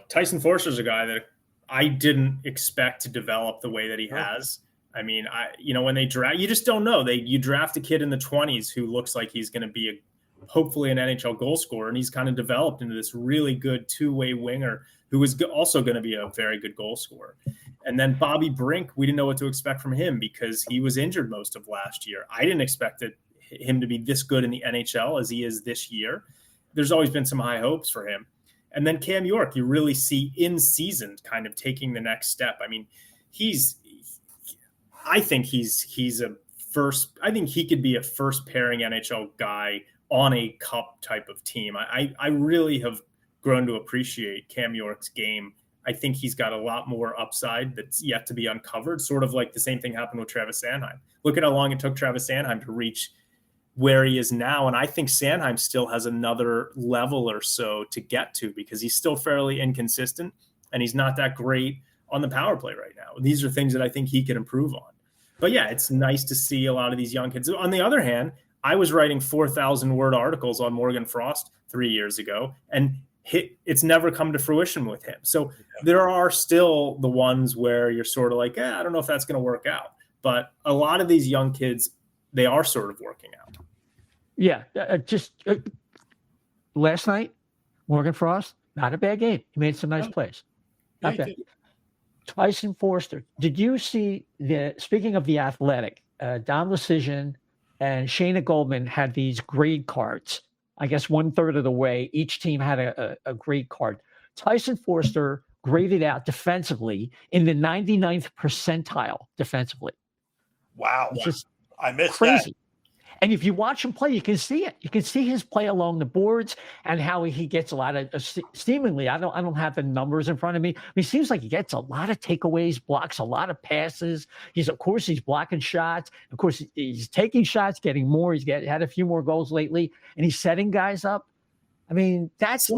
Tyson Forster's a guy that I didn't expect to develop the way that he has. I mean, when they draft, you just don't know. You draft a kid in the 20s who looks like he's going to be hopefully an NHL goal scorer, and he's kind of developed into this really good two-way winger who is also going to be a very good goal scorer. And then Bobby Brink, we didn't know what to expect from him because he was injured most of last year. I didn't expect him to be this good in the NHL as he is this year. There's always been some high hopes for him. And then Cam York, you really see in season kind of taking the next step. I mean, I think he could be a first pairing NHL guy on a cup type of team. I really have grown to appreciate Cam York's game. I think he's got a lot more upside that's yet to be uncovered, sort of like the same thing happened with Travis Sanheim. Look at how long it took Travis Sanheim to reach where he is now. And I think Sanheim still has another level or so to get to because he's still fairly inconsistent and he's not that great on the power play right now. These are things that I think he can improve on. But yeah, it's nice to see a lot of these young kids. On the other hand, I was writing 4,000 word articles on Morgan Frost 3 years ago, and it's never come to fruition with him. So there are still the ones where you're sort of like, I don't know if that's going to work out. But a lot of these young kids, they are sort of working out. Yeah. Last night, Morgan Frost, not a bad game. He made some nice plays. Not bad. Tyson Foerster, did you see speaking of the Athletic, Dom Lucian and Shayna Goldman had these grade cards. I guess 1/3 of the way, each team had a grade card. Tyson Foerster graded out defensively in the 99th percentile defensively. Wow. It's just I missed crazy. that. And if you watch him play, you can see it. You can see his play along the boards and how he gets a lot of seemingly. I don't have the numbers in front of me. I mean, it seems like he gets a lot of takeaways, blocks a lot of passes. He's blocking shots. Of course, he's taking shots, getting more. He's had a few more goals lately, and he's setting guys up. I mean, that's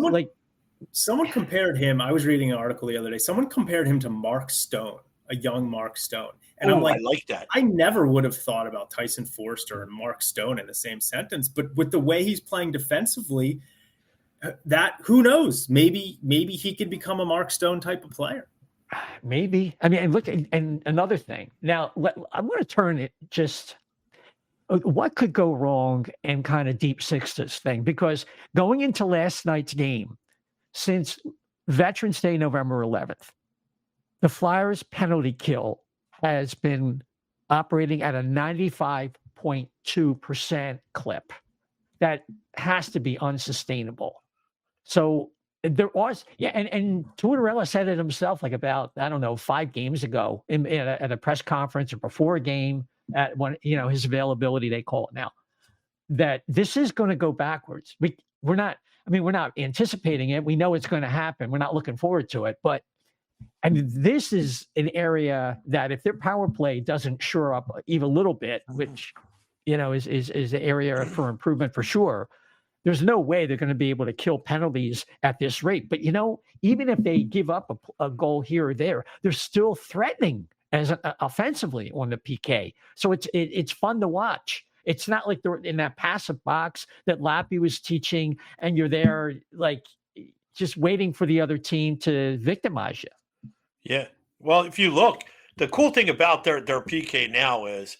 someone compared him. I was reading an article the other day. Someone compared him to Mark Stone, a young Mark Stone. And I'm like, I like that. I never would have thought about Tyson Foerster and Mark Stone in the same sentence, but with the way he's playing defensively, who knows? Maybe he could become a Mark Stone type of player. Maybe. I mean, and look, and another thing. Now, I'm going to turn it just. What could go wrong and kind of deep six this thing? Because going into last night's game, since Veterans Day, November 11th, the Flyers' penalty kill has been operating at a 95.2% clip. That has to be unsustainable. So there was, and Tortorella said it himself, like about, 5 games ago at a press conference or before a game at one, his availability, they call it now, that this is going to go backwards. We're not anticipating it. We know it's going to happen. We're not looking forward to it, but this is an area that if their power play doesn't shore up even a little bit, which, is an area for improvement for sure, there's no way they're going to be able to kill penalties at this rate. But, even if they give up a goal here or there, they're still threatening offensively on the PK. So it's fun to watch. It's not like they're in that passive box that Lappy was teaching and you're there like just waiting for the other team to victimize you. Yeah. Well, if you look, the cool thing about their PK now is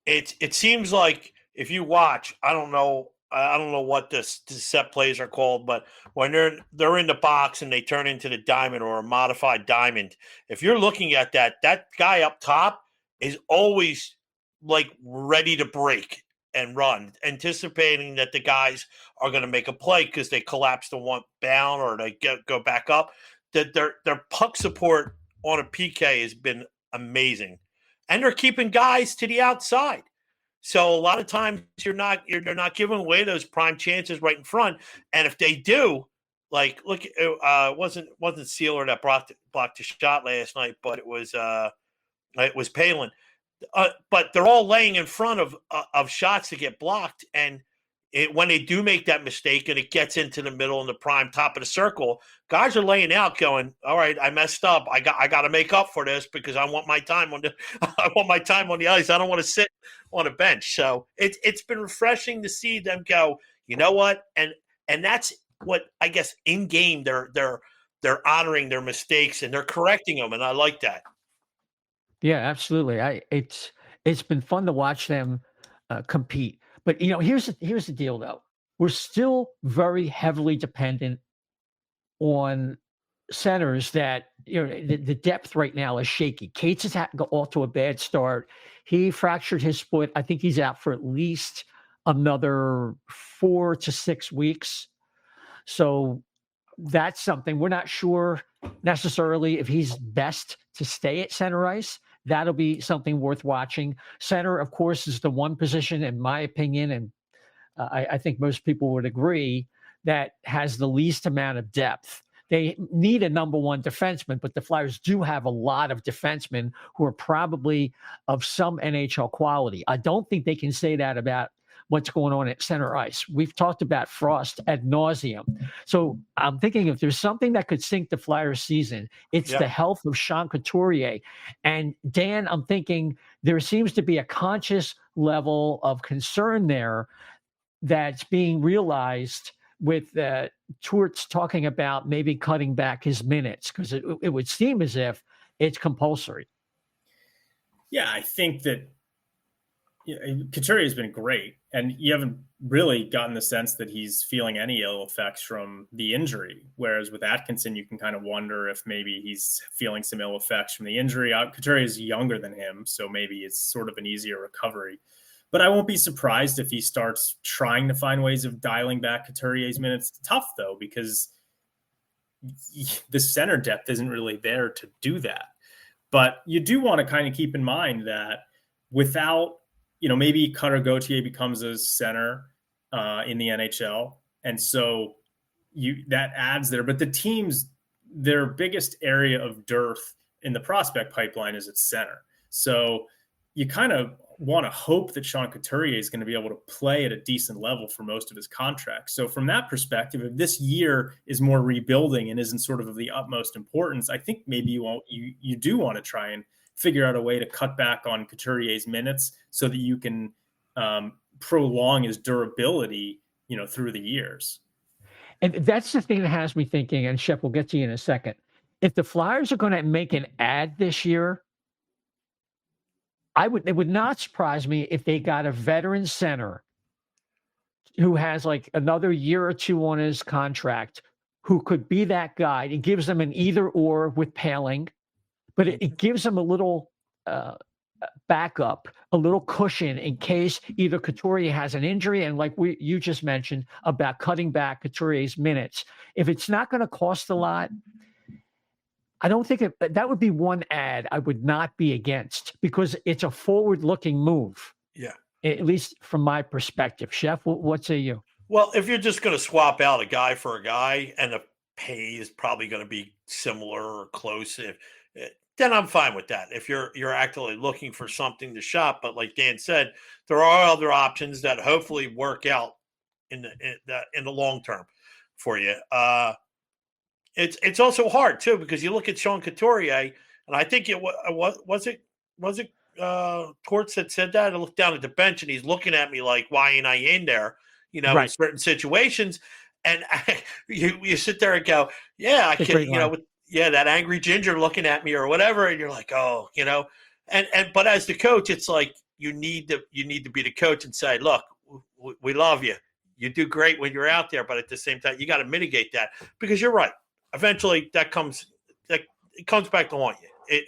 it seems like if you watch, I don't know what the set plays are called, but when they're in the box and they turn into the diamond or a modified diamond, if you're looking at that guy up top is always like ready to break and run, anticipating that the guys are going to make a play because they collapse to one down or they go back up. That their puck support on a PK has been amazing, and they're keeping guys to the outside. So a lot of times they're not giving away those prime chances right in front, and if they do, like look, it wasn't Sealer that blocked the shot last night, but it was Palin. But they're all laying in front of shots that get blocked, and when they do make that mistake and it gets into the middle and the prime top of the circle, guys are laying out going, all right, I messed up. I got to make up for this because I want my time on the ice. I don't want to sit on a bench. So it's been refreshing to see them go, you know what? And that's what I guess in game they're honoring their mistakes and they're correcting them. And I like that. Yeah, absolutely. It's been fun to watch them compete. But here's the deal, though. We're still very heavily dependent on centers that, the depth right now is shaky. Cates has had to go off to a bad start. He fractured his foot. I think he's out for at least another 4 to 6 weeks. So that's something we're not sure necessarily if he's best to stay at center ice. That'll be something worth watching. Center, of course, is the one position, in my opinion, and I think most people would agree, that has the least amount of depth. They need a number one defenseman, but the Flyers do have a lot of defensemen who are probably of some NHL quality. I don't think they can say that about what's going on at center ice. We've talked about Frost ad nauseum. So I'm thinking if there's something that could sink the Flyers season, it's the health of Sean Couturier. And Dan, I'm thinking there seems to be a conscious level of concern there that's being realized with Torts talking about maybe cutting back his minutes, because it would seem as if it's compulsory. Yeah, I think that Couturier has been great, and you haven't really gotten the sense that he's feeling any ill effects from the injury. Whereas with Atkinson, you can kind of wonder if maybe he's feeling some ill effects from the injury. Couturier is younger than him, so maybe it's sort of an easier recovery. But I won't be surprised if he starts trying to find ways of dialing back Couturier's minutes. It's tough, though, because the center depth isn't really there to do that. But you do want to kind of keep in mind that without, maybe Cutter Gauthier becomes a center in the NHL. And so that adds there. But the teams, their biggest area of dearth in the prospect pipeline is at center. So you kind of want to hope that Sean Couturier is going to be able to play at a decent level for most of his contract. So from that perspective, if this year is more rebuilding and isn't sort of the utmost importance, I think maybe you do want to try and figure out a way to cut back on Couturier's minutes so that you can prolong his durability, through the years. And that's the thing that has me thinking, and Shep, we'll get to you in a second. If the Flyers are going to make an ad this year, it would not surprise me if they got a veteran center who has like another year or two on his contract, who could be that guy. It gives them an either or with Paling, but it gives them a little backup, a little cushion in case either Couturier has an injury, and like you just mentioned about cutting back Couturier's minutes. If it's not going to cost a lot, I don't think that would be one ad I would not be against, because it's a forward-looking move. Yeah. At least from my perspective. Chef, what say you? Well, if you're just going to swap out a guy for a guy and the pay is probably going to be similar or close, then I'm fine with that. If you're actively looking for something to shop, but like Dan said, there are other options that hopefully work out in the long term for you. It's also hard too, because you look at Sean Couturier, and I think it was Torts that said that. I looked down at the bench and he's looking at me like, why ain't I in there? Right. In certain situations, and you sit there and go, yeah, I can, that angry ginger looking at me or whatever, and you're like, oh, but as the coach, it's like you need to be the coach and say, look, we love you. You do great when you're out there, but at the same time, you got to mitigate that, because you're right. Eventually, it comes back to haunt you.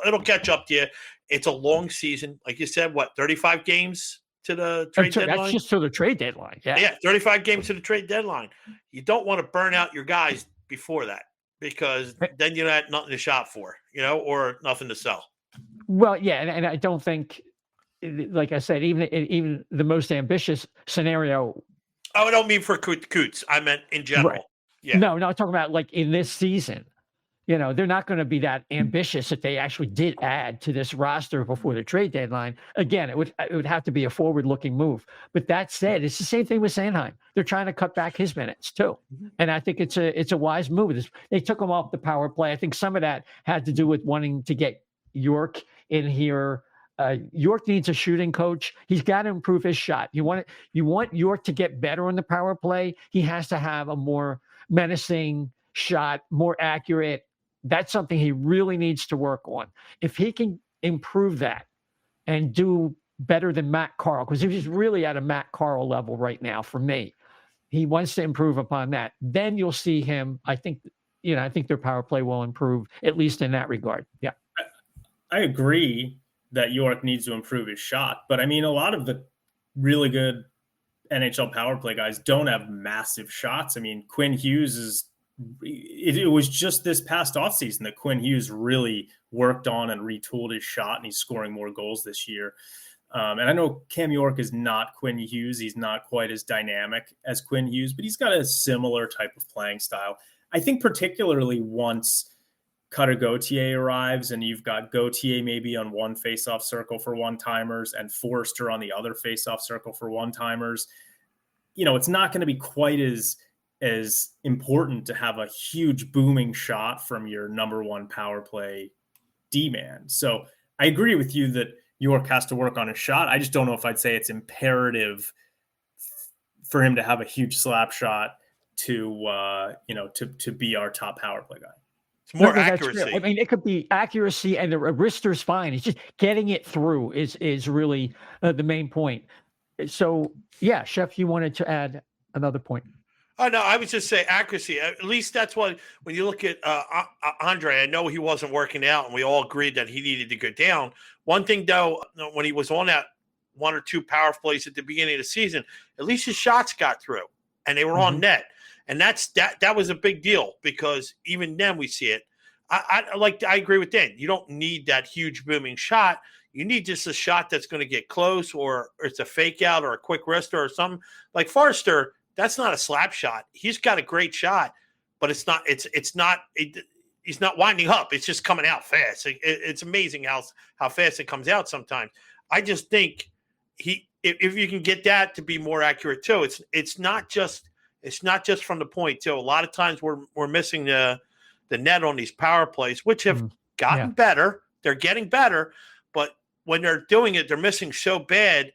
It'll catch up to you. It's a long season, like you said. 35 games to the trade deadline? That's just to the trade deadline. Yeah, 35 games to the trade deadline. You don't want to burn out your guys before that, because then you have nothing to shop for, or nothing to sell. Well, yeah, and I don't think, like I said, even the most ambitious scenario. Oh, I don't mean for Coots. I meant in general. Right. Yeah. No, I'm talking about like in this season. They're not going to be that ambitious if they actually did add to this roster before the trade deadline. Again, it would have to be a forward-looking move. But that said, it's the same thing with Sanheim. They're trying to cut back his minutes too, and I think it's a wise move. They took him off the power play. I think some of that had to do with wanting to get York in here. York needs a shooting coach. He's got to improve his shot. You want York to get better on the power play. He has to have a more menacing shot, more accurate. That's something he really needs to work on. If he can improve that and do better than Matt Carl, because he's really at a Matt Carl level right now for me. He wants to improve upon that. Then you'll see him, I think, I think their power play will improve, at least in that regard. Yeah. I agree that York needs to improve his shot, but I mean, a lot of the really good NHL power play guys don't have massive shots. I mean, Quinn Hughes it was just this past offseason that Quinn Hughes really worked on and retooled his shot, and he's scoring more goals this year. And I know Cam York is not Quinn Hughes. He's not quite as dynamic as Quinn Hughes, but he's got a similar type of playing style. I think particularly once Cutter Gauthier arrives and you've got Gauthier maybe on one faceoff circle for one-timers and Forster on the other faceoff circle for one-timers, it's not going to be quite as important to have a huge booming shot from your number one power play D-man. So I agree with you that York has to work on his shot. I just don't know if I'd say it's imperative for him to have a huge slap shot to be our top power play guy. It's more accuracy. I mean, it could be accuracy, and a wrister's fine. It's just getting it through is really the main point. So, yeah, Chef, you wanted to add another point. Oh, no, I would just say accuracy. At least that's what, when you look at Andre, I know he wasn't working out, and we all agreed that he needed to go down. One thing, though, when he was on that one or two power plays at the beginning of the season, at least his shots got through, and they were on net. And that was a big deal, because even then we see it. I agree with Dan. You don't need that huge booming shot. You need just a shot that's going to get close, or it's a fake out or a quick wrister or something. Like Forster, that's not a slap shot. He's got a great shot, but he's not winding up. It's just coming out fast. It's amazing how fast it comes out sometimes. I just think if you can get that to be more accurate too, it's not just from the point too. A lot of times we're missing the net on these power plays, which have gotten better. They're getting better, but when they're doing it, they're missing so bad.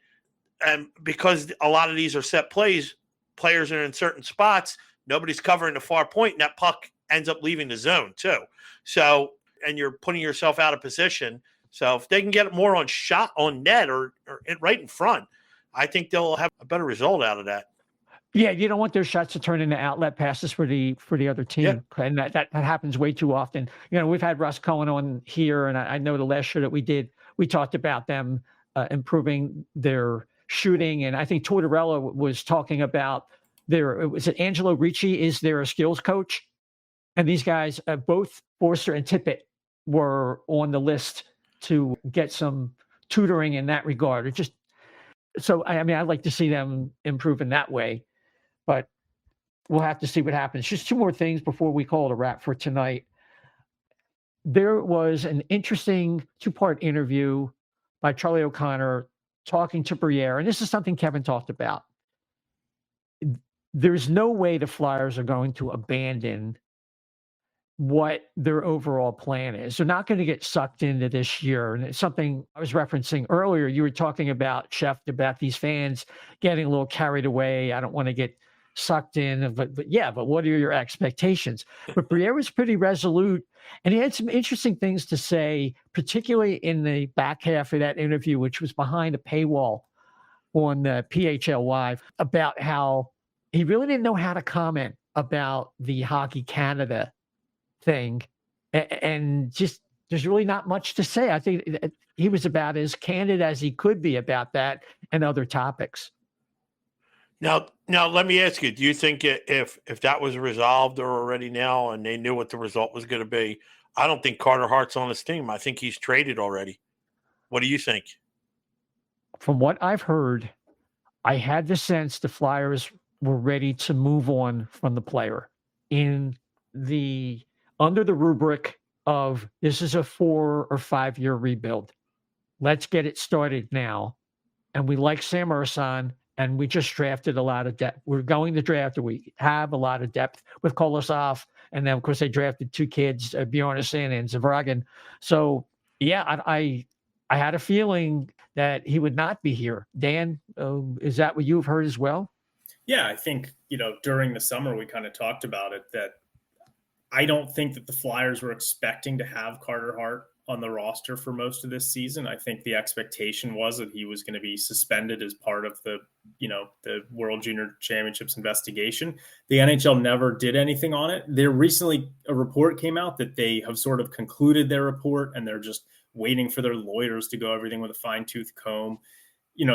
And because a lot of these are set plays, players are in certain spots, nobody's covering the far point, and that puck ends up leaving the zone too. So, and you're putting yourself out of position. So if they can get more on shot on net or right in front, I think they'll have a better result out of that. Yeah, you don't want those shots to turn into outlet passes for the other team, and that happens way too often. We've had Russ Cohen on here, and I know the last show that we did, we talked about them improving their shooting, and I think Tortorella was talking about Angelo Ricci is their skills coach, and these guys, both Forster and Tippett, were on the list to get some tutoring in that regard. I'd like to see them improve in that way. But we'll have to see what happens. Just two more things before we call it a wrap for tonight. There was an interesting two-part interview by Charlie O'Connor talking to Briere, and this is something Kevin talked about. There's no way the Flyers are going to abandon what their overall plan is. They're not going to get sucked into this year. And it's something I was referencing earlier. You were talking about, Chef, about these fans getting a little carried away. I don't want to get sucked in, but what are your expectations? But Briere was pretty resolute, and he had some interesting things to say, particularly in the back half of that interview, which was behind a paywall on the PHL Live, about how he really didn't know how to comment about the Hockey Canada thing, and just there's really not much to say. I think he was about as candid as he could be about that and other topics. Now, let me ask you: do you think if that was resolved or already now, and they knew what the result was going to be, I don't think Carter Hart's on his team. I think he's traded already. What do you think? From what I've heard, I had the sense the Flyers were ready to move on from the player under the rubric of this is a 4 or 5 year rebuild. Let's get it started now. And we like Sam Ersson, and we just drafted a lot of depth. We're going to draft, or we have a lot of depth with Kolosov. And then, of course, they drafted two kids, Bjornsson and Zavragin. So, yeah, I had a feeling that he would not be here. Dan, is that what you've heard as well? Yeah, I think, during the summer, we kind of talked about it, that I don't think that the Flyers were expecting to have Carter Hart on the roster for most of this season. I think the expectation was that he was going to be suspended as part of the the World Junior Championships investigation. The NHL never did anything on it. There recently a report came out that they have sort of concluded their report and they're just waiting for their lawyers to go everything with a fine-tooth comb.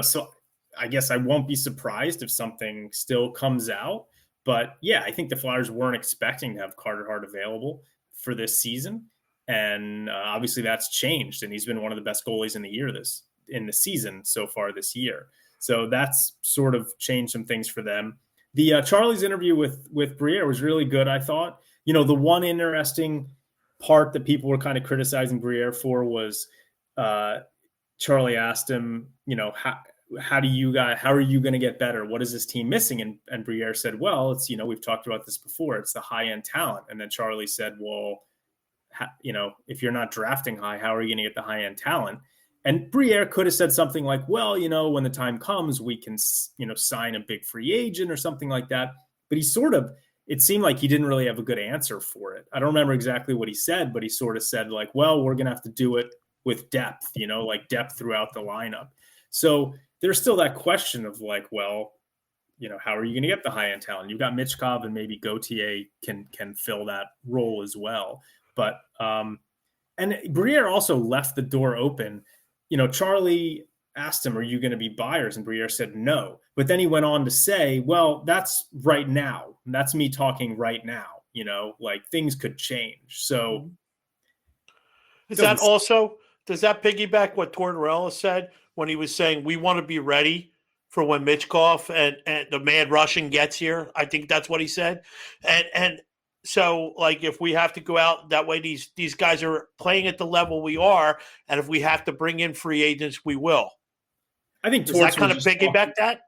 So I guess I won't be surprised if something still comes out. But yeah, I think the Flyers weren't expecting to have Carter Hart available for this season. And obviously that's changed. And he's been one of the best goalies in the season so far this year. So that's sort of changed some things for them. The Charlie's interview with Briere was really good, I thought. The one interesting part that people were kind of criticizing Briere for was Charlie asked him, how are you going to get better? What is this team missing? And Briere said, well, it's, we've talked about this before. It's the high-end talent. And then Charlie said, well, if you're not drafting high, how are you going to get the high-end talent? And Briere could have said something like, well, when the time comes, we can, sign a big free agent or something like that. But it seemed like he didn't really have a good answer for it. I don't remember exactly what he said, but he sort of said like, well, we're going to have to do it with depth, like depth throughout the lineup. So there's still that question of like, well, how are you going to get the high-end talent? You've got Michkov and maybe Gauthier can fill that role as well. But and Briere also left the door open. Charlie asked him, are you going to be buyers? And Briere said no. But then he went on to say, well, that's right now. That's me talking right now. Like things could change. So does that piggyback what Tortorella said when he was saying we want to be ready for when Michkov and the mad Russian gets here? I think that's what he said. And so, like, if we have to go out that way, these guys are playing at the level we are, and if we have to bring in free agents, we will. I think Does that kind of piggyback that?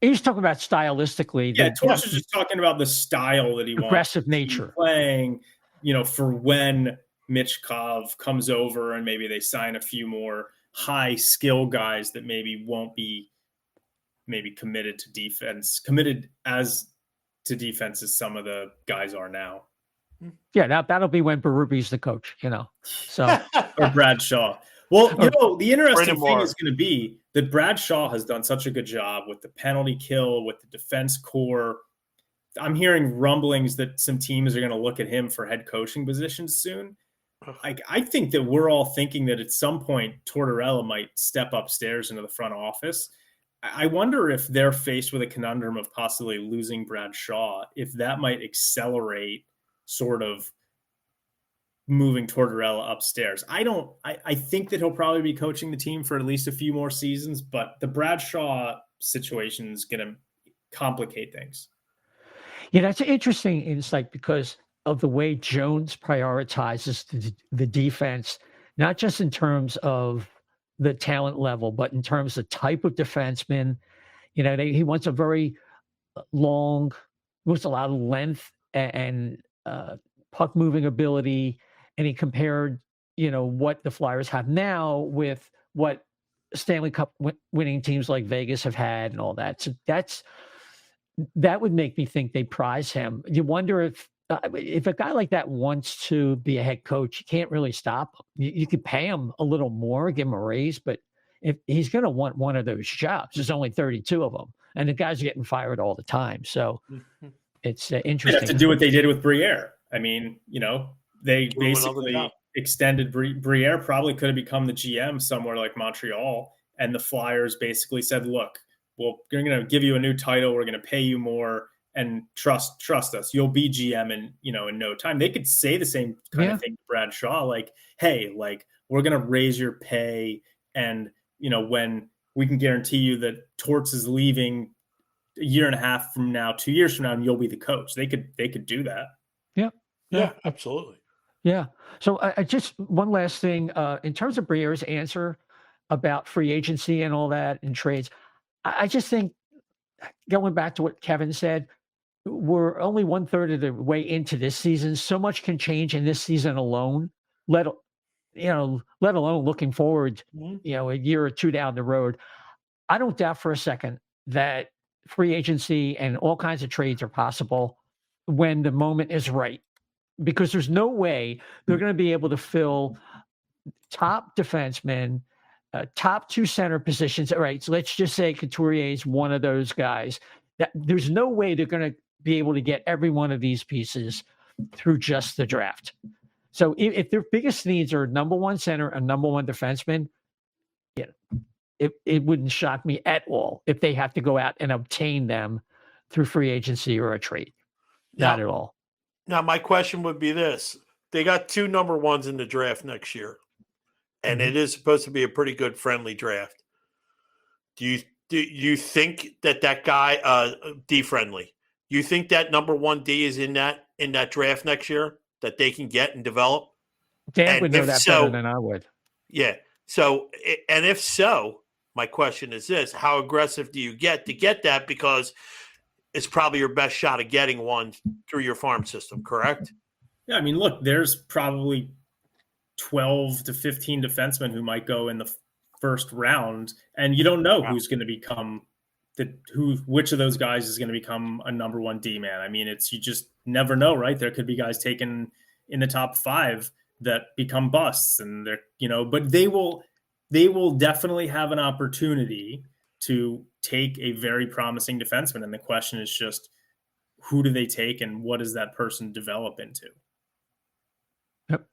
He's talking about stylistically. Yeah, Torts is just talking about the style that he wants. Aggressive nature. Playing, for when Michkov comes over and maybe they sign a few more high skill guys that maybe won't be committed to defense as some of the guys are now. Yeah, that'll be when Berube's the coach, So or Brad Shaw. Well, the interesting thing is going to be that Brad Shaw has done such a good job with the penalty kill, with the defense core. I'm hearing rumblings that some teams are going to look at him for head coaching positions soon. I think that we're all thinking that at some point Tortorella might step upstairs into the front office. I wonder if they're faced with a conundrum of possibly losing Brad Shaw, if that might accelerate sort of moving Tortorella upstairs. I think that he'll probably be coaching the team for at least a few more seasons, but the Brad Shaw situation is going to complicate things. Yeah, that's interesting insight because of the way Jones prioritizes the defense, not just in terms of the talent level, but in terms of type of defenseman. He wants a very long, wants a lot of length and puck moving ability. And he compared, what the Flyers have now with what Stanley Cup winning teams like Vegas have had and all that. So that would make me think they prize him. You wonder if a guy like that wants to be a head coach, you can't really stop him. You could pay him a little more, give him a raise, but if he's going to want one of those jobs, there's only 32 of them, and the guys are getting fired all the time. So it's interesting. They have to do what they did with Briere. I mean, they basically extended Briere. Probably could have become the GM somewhere like Montreal, and the Flyers basically said, "Look, we're going to give you a new title. We're going to pay you more." And trust us, you'll be GM in no time. They could say the same kind of thing to Brad Shaw, like, hey, like we're gonna raise your pay, and when we can guarantee you that Torts is leaving a year and a half from now, 2 years from now, and you'll be the coach. They could do that. Yeah, absolutely. Yeah. So I just one last thing in terms of Briere's answer about free agency and all that and trades. I just think going back to what Kevin said. We're only 1/3 of the way into this season. So much can change in this season alone, let alone looking forward, a year or two down the road. I don't doubt for a second that free agency and all kinds of trades are possible when the moment is right, because there's no way they're going to be able to fill top defensemen top 2 center positions. All right, so let's just say Couturier is one of those guys. There's no way they're going to be able to get every one of these pieces through just the draft. So if their biggest needs are number 1 center and number 1 defenseman, it wouldn't shock me at all if they have to go out and obtain them through free agency or a trade. Not at all. Now, my question would be this. They got 2 number 1s in the draft next year, and it is supposed to be a pretty good friendly draft. Do you think that guy D friendly? You think that number 1 D is in that draft next year that they can get and develop? Dan would know that better than I would. Yeah. So, and if so, my question is this: how aggressive do you get to get that? Because it's probably your best shot of getting one through your farm system, correct? Yeah, I mean, look, there's probably 12 to 15 defensemen who might go in the first round, and you don't know who's going to become which of those guys is going to become a number 1 D man. I mean, you just never know, right? There could be guys taken in the top 5 that become busts, and but they will definitely have an opportunity to take a very promising defenseman. And the question is just, who do they take and what does that person develop into? Yep.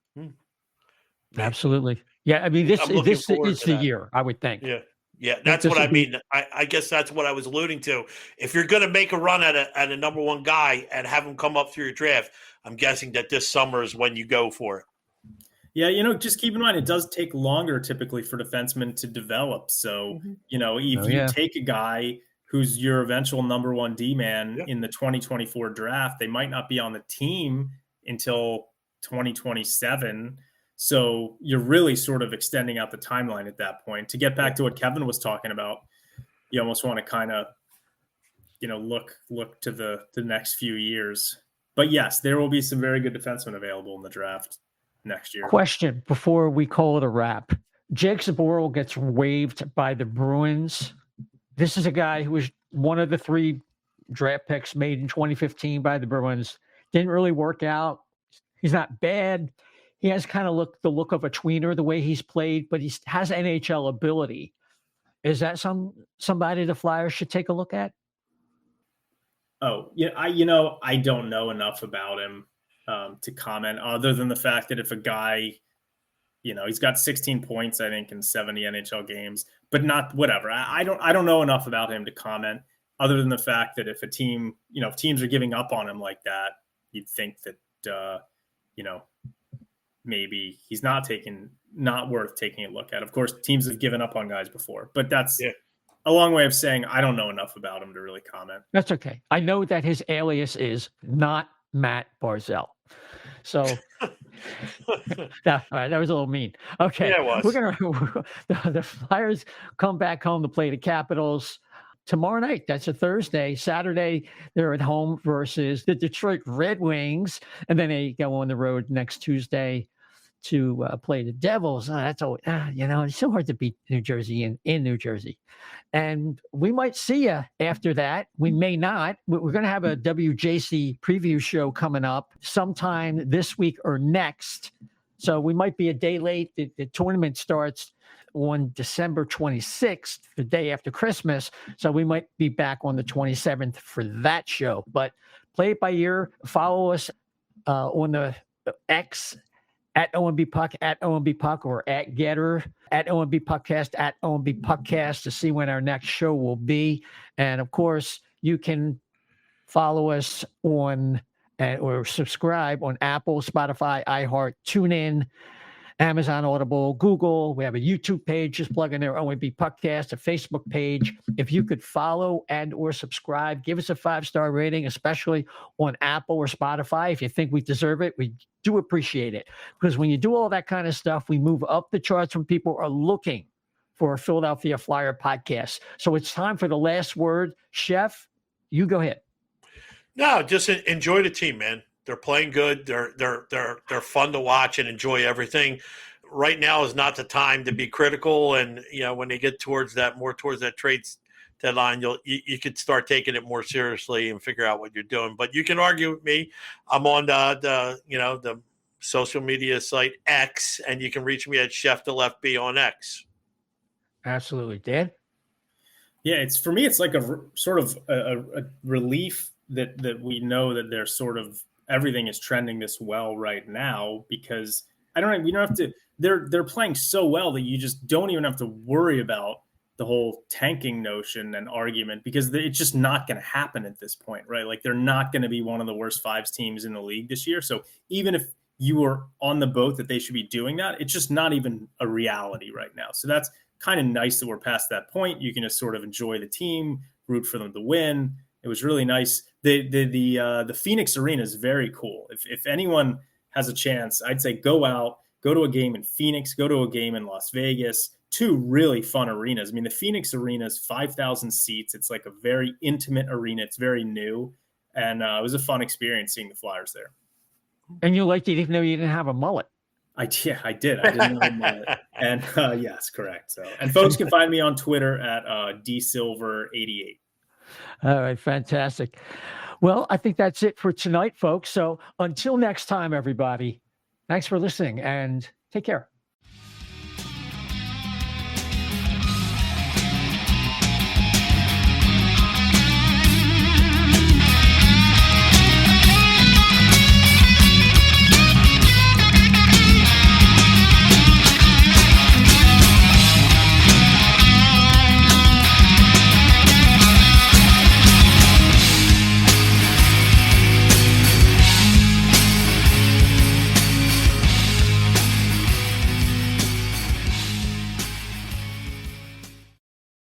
Absolutely. Yeah. I mean, this is the year, I would think. Yeah. Yeah. That's what I mean. I guess that's what I was alluding to. If you're going to make a run at a number 1 guy and have him come up through your draft, I'm guessing that this summer is when you go for it. Yeah, just keep in mind, it does take longer typically for defensemen to develop. So, if you take a guy who's your eventual number 1 D man in the 2024 draft, they might not be on the team until 2027. So you're really sort of extending out the timeline at that point. To get back to what Kevin was talking about, you almost want to kind of, look to the next few years. But yes, there will be some very good defensemen available in the draft next year. Question before we call it a wrap. Jake Zaboral gets waived by the Bruins. This is a guy who was one of the 3 draft picks made in 2015 by the Bruins. Didn't really work out. He's not bad. He has kind of the look of a tweener the way he's played, but he has NHL ability. Is that somebody the Flyers should take a look at? Oh, yeah. I don't know enough about him to comment, other than the fact that if a guy, he's got 16 points, I think, in 70 NHL games, but not whatever. I don't know enough about him to comment, other than the fact that if a team, if teams are giving up on him like that, you'd think that, maybe he's not worth taking a look at. Of course, teams have given up on guys before, but that's a long way of saying I don't know enough about him to really comment. That's okay. I know that his alias is not Matt Barzell. So that was a little mean. Okay. Yeah, it was. The Flyers come back home to play the Capitals tomorrow night. That's a Thursday. Saturday, they're at home versus the Detroit Red Wings. And then they go on the road next Tuesday to play the Devils. That's always, it's so hard to beat New Jersey in New Jersey. And we might see you after that. We may not. We're going to have a WJC preview show coming up sometime this week or next. So we might be a day late. The tournament starts on December 26th, the day after Christmas. So we might be back on the 27th for that show. But play it by ear. Follow us on the X at O&B Puck, at O&B Puck, or at Getter, at O&B Puckcast, at O&B Puckcast to see when our next show will be. And of course, you can follow us on or subscribe on Apple, Spotify, iHeart, TuneIn, Amazon Audible, Google. We have a YouTube page. Just plug in there, O&B Puckcast, a Facebook page. If you could follow and or subscribe, give us a 5-star rating, especially on Apple or Spotify. If you think we deserve it, we do appreciate it. Because when you do all that kind of stuff, we move up the charts when people are looking for a Philadelphia Flyer podcast. So it's time for the last word. Chef, you go ahead. No, just enjoy the team, man. They're playing good. They're fun to watch and enjoy everything. Right now is not the time to be critical, and when they get towards that trades deadline, you could start taking it more seriously and figure out what you're doing. But you can argue with me. I'm on the social media site X, and you can reach me at Chef the Left B on X. Absolutely. Dan? Yeah, for me, it's like a sort of a relief that we know that they're sort of everything is trending this well right now, because we don't have to. They're playing so well that you just don't even have to worry about the whole tanking notion and argument, because it's just not going to happen at this point, right? Like, they're not going to be one of the worst fives teams in the league this year. So even if you were on the boat that they should be doing that, it's just not even a reality right now. So that's kind of nice that we're past that point. You can just sort of enjoy the team, root for them to win. It was really nice. The Phoenix Arena is very cool. If anyone has a chance, I'd say go out, go to a game in Phoenix, go to a game in Las Vegas. Two really fun arenas. I mean, the Phoenix Arena is 5,000 seats. It's like a very intimate arena. It's very new. And it was a fun experience seeing the Flyers there. And you liked it even though you didn't have a mullet. I did. I didn't have a mullet. And yes, correct. So, and folks can find me on Twitter at dsilver88. All right, fantastic. Well, I think that's it for tonight, folks. So until next time, everybody, thanks for listening and take care.